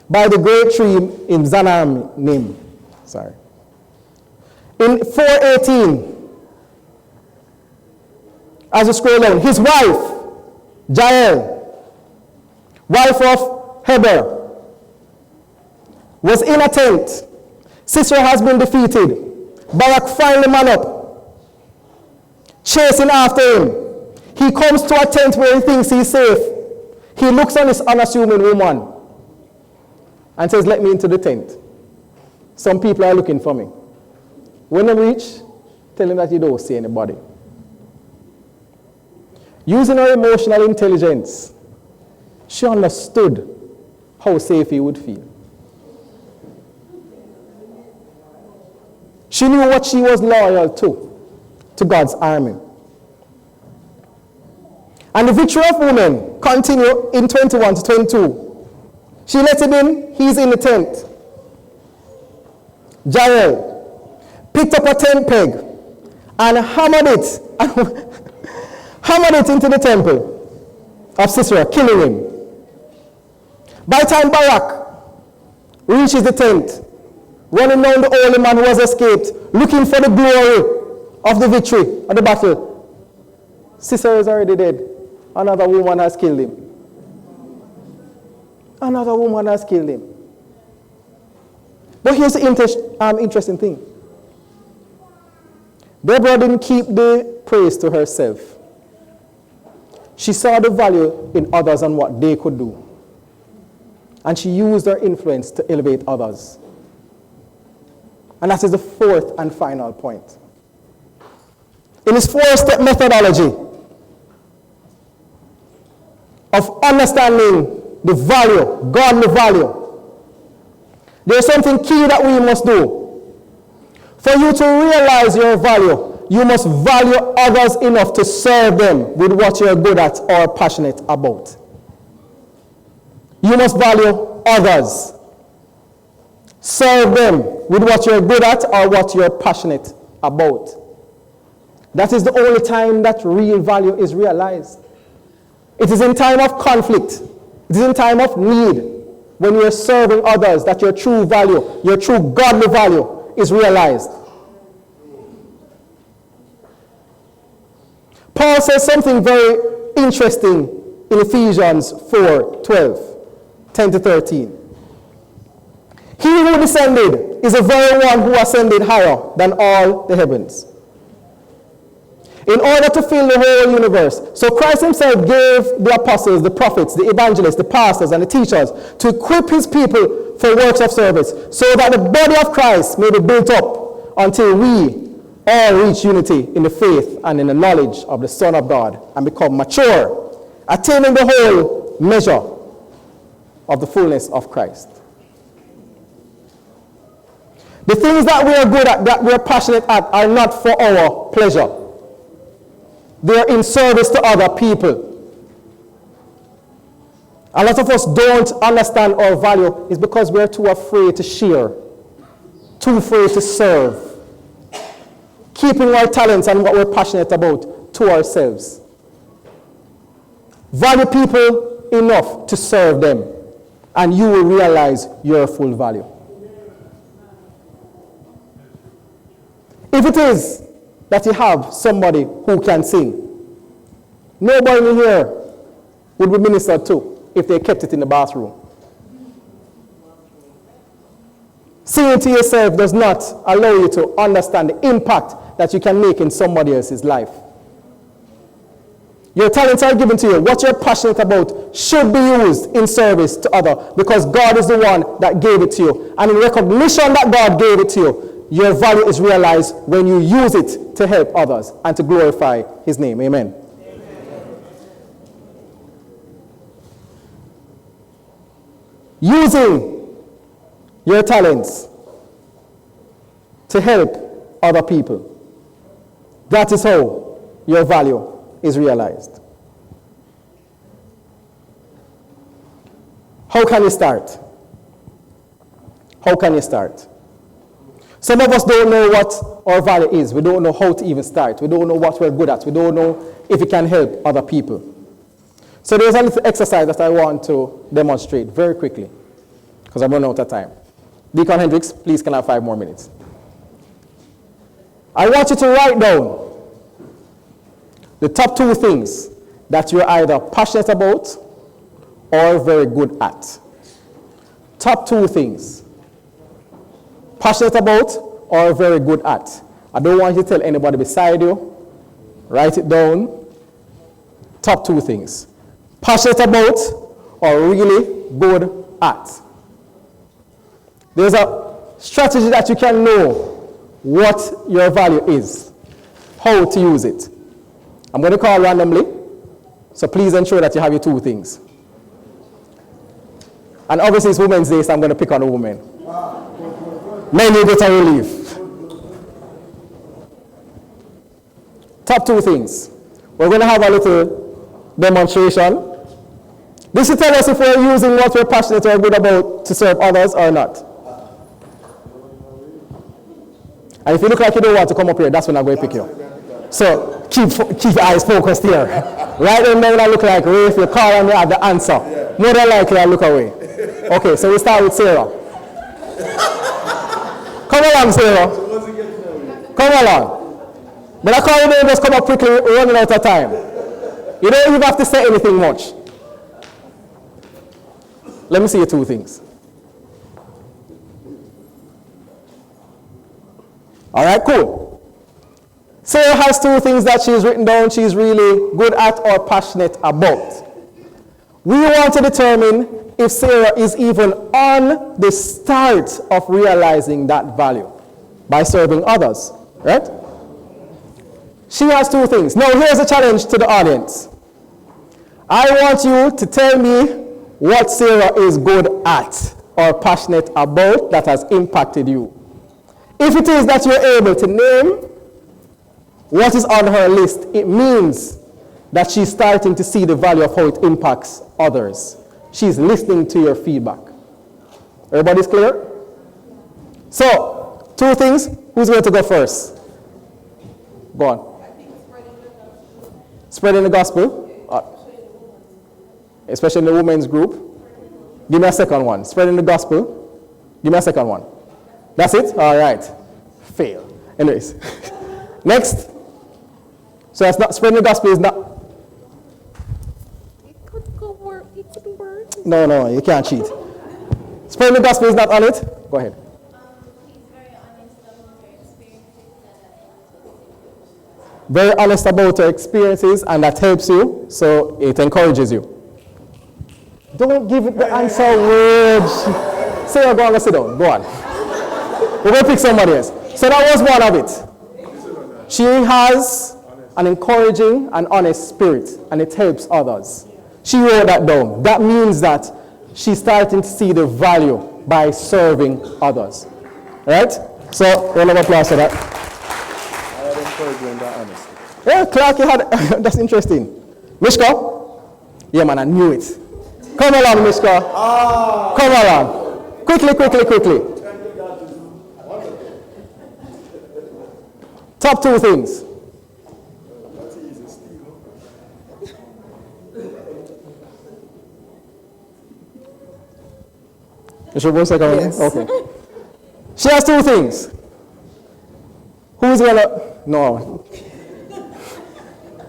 by the great tree in Zananim. In 4:18, as you scroll down, his wife, Jael, wife of Heber, was in a tent. Sisera has been defeated. Barak finally man up, chasing after him. He comes to a tent where he thinks he's safe. He looks on this unassuming woman and says, let me into the tent. Some people are looking for me. When they reach, tell him that you don't see anybody. Using her emotional intelligence, she understood how safe he would feel. She knew what she was loyal to God's army. And the victory of women continue in 21 to 22. She let him in, he's in the tent. Jael picked up a tent peg and hammered it into the temple of Sisera, killing him. By the time Barak reaches the tent, running down the holy man who has escaped, looking for the glory of the victory of the battle, Sisera is already dead. Another woman has killed him. Another woman has killed him. But here's the interesting thing. Deborah didn't keep the praise to herself. She saw the value in others and what they could do. And she used her influence to elevate others. And that is the fourth and final point. In his four-step methodology of understanding the value, godly value, there's something key that we must do. For you to realize your value, you must value others enough to serve them with what you're good at or passionate about. You must value others. Serve them with what you're good at or what you're passionate about. That is the only time that real value is realized. It is in time of conflict. It is in time of need, when you're serving others, that your true value, your true godly value is realized. Paul says something very interesting in Ephesians 4:12, 10 to 13. He who descended is the very one who ascended higher than all the heavens, in order to fill the whole universe. So Christ himself gave the apostles, the prophets, the evangelists, the pastors, and the teachers to equip his people for works of service, so that the body of Christ may be built up until we all reach unity in the faith and in the knowledge of the Son of God and become mature, attaining the whole measure of the fullness of Christ. The things that we are good at, that we are passionate at, are not for our pleasure. They are in service to other people. A lot of us don't understand our value is because we are too afraid to share, too afraid to serve, keeping our talents and what we're passionate about to ourselves. Value people enough to serve them, and you will realize your full value. If it is that you have somebody who can sing, nobody in here would be ministered to if they kept it in the bathroom. Singing to yourself does not allow you to understand the impact that you can make in somebody else's life. Your talents are given to you. What you're passionate about should be used in service to others, because God is the one that gave it to you. And in recognition that God gave it to you, your value is realized when you use it to help others and to glorify his name. Amen. Amen. Using your talents to help other people. That is how your value is realized. How can you start? How can you start? Some of us don't know what our value is. We don't know how to even start. We don't know what we're good at. We don't know if we can help other people. So there's a little exercise that I want to demonstrate very quickly, because I'm running out of time. Deacon Hendricks, please can I have 5 more minutes? I want you to write down the top 2 things that you're either passionate about or very good at. Top 2 things. Passionate about or very good at. I don't want you to tell anybody beside you. Write it down. Top 2 things. Passionate about or really good at. There's a strategy that you can know what your value is, how to use it. I'm going to call randomly, so please ensure that you have your two things. And obviously it's Women's Day, so I'm going to pick on a woman. Men, you get a relief. Top two things. We're going to have a little demonstration. This will tell us if we're using what we're passionate or good about to serve others or not. And if you look like you don't want to come up here, that's when I'm going to pick you. So keep your eyes focused here. Right then, when I look like Ray, if you call and you have the answer, more than likely I look away. Okay, so we start with Sarah. Come along, Sarah. Come along. But I call you don't just come up quickly, we're running out of time. You don't even have to say anything much. Let me see your two things. All right, cool. Sarah has two things that she's written down she's really good at or passionate about. We want to determine if Sarah is even on the start of realizing that value by serving others, right? She has two things. Now, here's a challenge to the audience. I want you to tell me what Sarah is good at or passionate about that has impacted you. If it is that you're able to name what is on her list, it means that she's starting to see the value of how it impacts others. She's listening to your feedback. Everybody's clear? So, two things. Who's going to go first? Go on. Spreading the gospel. Especially in the women's group. Give me a second one. Spreading the gospel. Give me a second one. That's it? All right. Fail. Anyways. Next. So that's not spreading the gospel is not. It could go work. It could work. No, you can't cheat. Spreading the gospel is not on it. Go ahead. Very honest about her experiences, and that helps you, so it encourages you. Don't give it the answer words. Sarah, go on, let's sit down. Go on. We're going to pick somebody else. So that was one of it. She has an encouraging and honest spirit, and it helps others. She wrote that down. That means that she's starting to see the value by serving others. Right? So, round of applause for that. Yeah, Clark, you had, that's interesting. Mishka? Yeah, man, I knew it. Come along, Mishka. Come along. Quickly. Top two things. Is your voice second? Yes. Okay. She has two things. Who's gonna? No.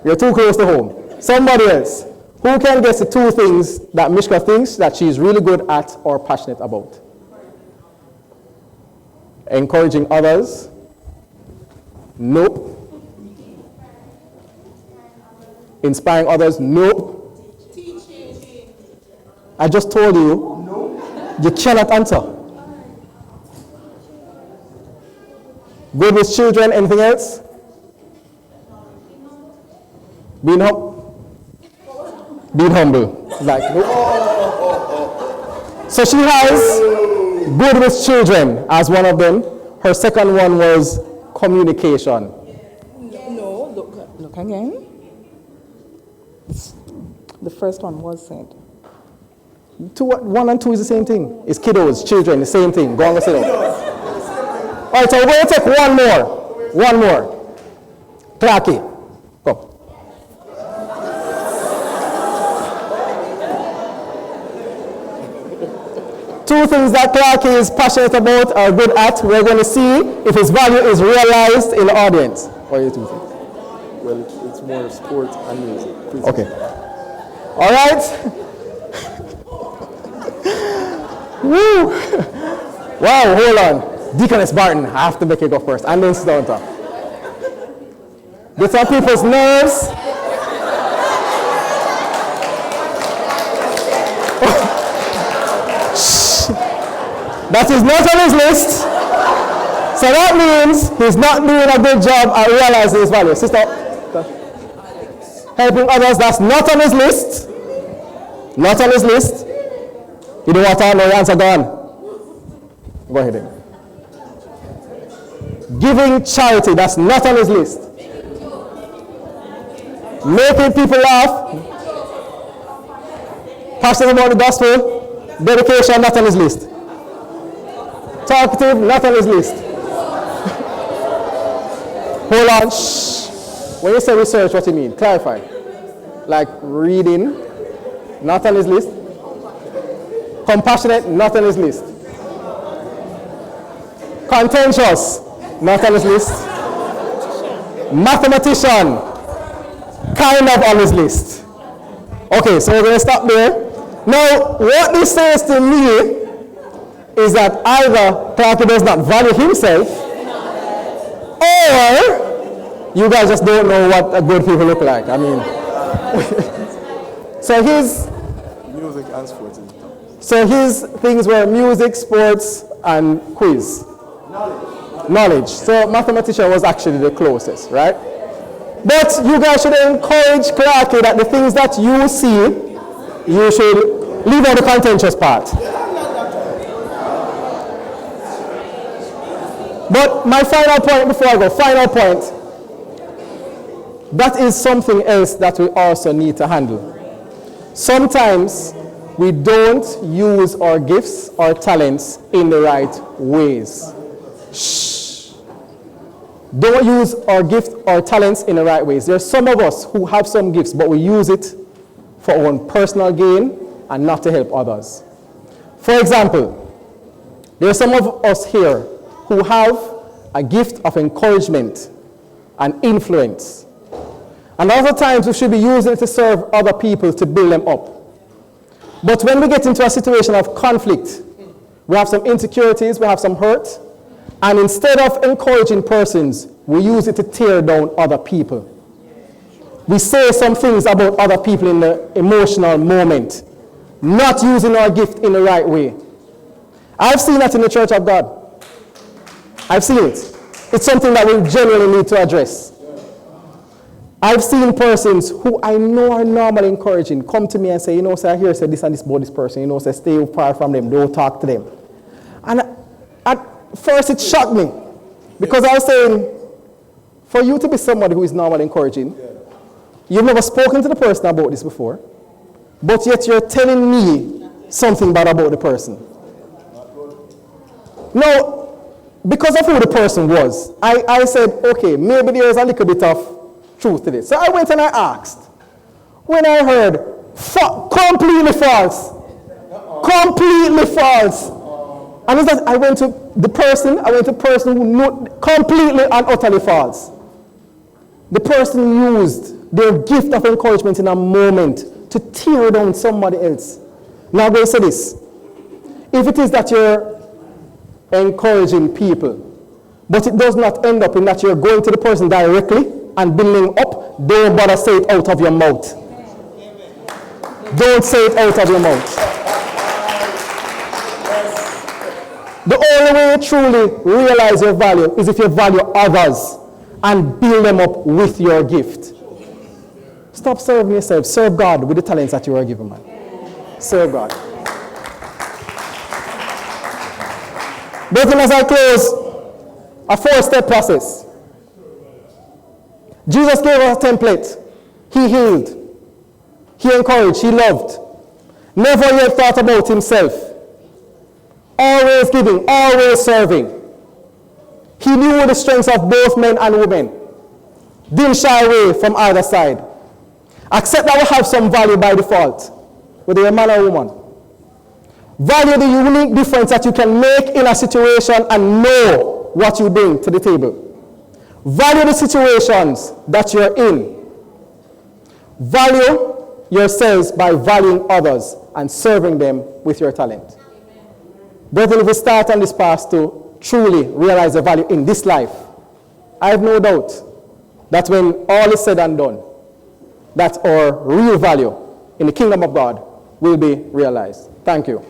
You're too close to home. Somebody else. Who can guess the two things that Mishka thinks that she's really good at or passionate about? Encouraging others? Nope. Inspiring others? Nope. Teaching. I just told you, you cannot answer. Good with children, anything else? Being humble. Like, nope. So she has good with children as one of them. Her second one was communication. No, look again. The first one was said. One and two is the same thing. It's kiddos, children, the same thing. Go on, let's sit down. All right, so we're going to take one more. Clarky, come. Two things that Clarky is passionate about or good at. We're going to see if his value is realized in the audience. What are your two things? Well, it's more sport and music. Please. Okay. All right. Woo. Wow, hold on. Deaconess Barton, I have to make you go first. And then Stonta. Get some people's nerves. That is not on his list. So that means he's not doing a good job at realizing his value. Sister, helping others, that's not on his list. Not on his list. You don't want to know your answer, gone. Go ahead then. Giving charity, that's not on his list. Making people laugh, passionate about the gospel, dedication, not on his list. Talkative, not on his list. Hold on. Shh. When you say research, what do you mean? Clarify. Like reading, not on his list. Compassionate, not on his list. Contentious, not on his list. Mathematician, kind of on his list. Okay, so we're going to stop there. Now, what this says to me is that either Clarky does not value himself, or you guys just don't know what a good people look like. I mean, so his Music and sports. so his things were music, sports, and quiz. Knowledge. So mathematician was actually the closest, right? But you guys should encourage Clarky that the things that you see, you should leave out the contentious part. But my final point before I go, final point, that is something else that we also need to handle. Sometimes we don't use our gifts or talents in the right ways. Shh. Don't use our gifts or talents in the right ways. There's some of us who have some gifts, but we use it for our own personal gain and not to help others. For example, there are some of us here who have a gift of encouragement and influence. And other times we should be using it to serve other people to build them up. But when we get into a situation of conflict, we have some insecurities, we have some hurt, and instead of encouraging persons, we use it to tear down other people. We say some things about other people in the emotional moment, not using our gift in the right way. I've seen that in the Church of God. I've seen it. It's something that we genuinely need to address. I've seen persons who I know are normally encouraging come to me and say, you know, sir, I hear say this and this about this person. You know, say stay apart from them, don't talk to them. And at first it shocked me because I was saying, for you to be somebody who is normally encouraging, you've never spoken to the person about this before, but yet you're telling me something bad about the person. Now, because of who the person was, I said, okay, maybe there's a little bit of truth to this. So I went and I asked. When I heard, completely false. Completely false. And it's that I went to the person who knew completely and utterly false. The person used their gift of encouragement in a moment to tear down somebody else. Now I'm going to say this. If it is that you're encouraging people, but it does not end up in that you're going to the person directly and building up, don't bother say it out of your mouth. Don't say it out of your mouth. The only way you truly realize your value is if you value others and build them up with your gift. Stop serving yourself. Serve God with the talents that you are given, man. Serve God. But as I close, a 4-step process. Jesus gave us a template. He healed. He encouraged. He loved. Never yet thought about himself. Always giving. Always serving. He knew the strengths of both men and women. Didn't shy away from either side. Accept that we have some value by default, whether you're a man or a woman. Value the unique difference that you can make in a situation and know what you bring to the table. Value the situations that you're in. Value yourselves by valuing others and serving them with your talent. Brethren, if we start on this path to truly realize the value in this life, I have no doubt that when all is said and done, that our real value in the kingdom of God will be realized. Thank you.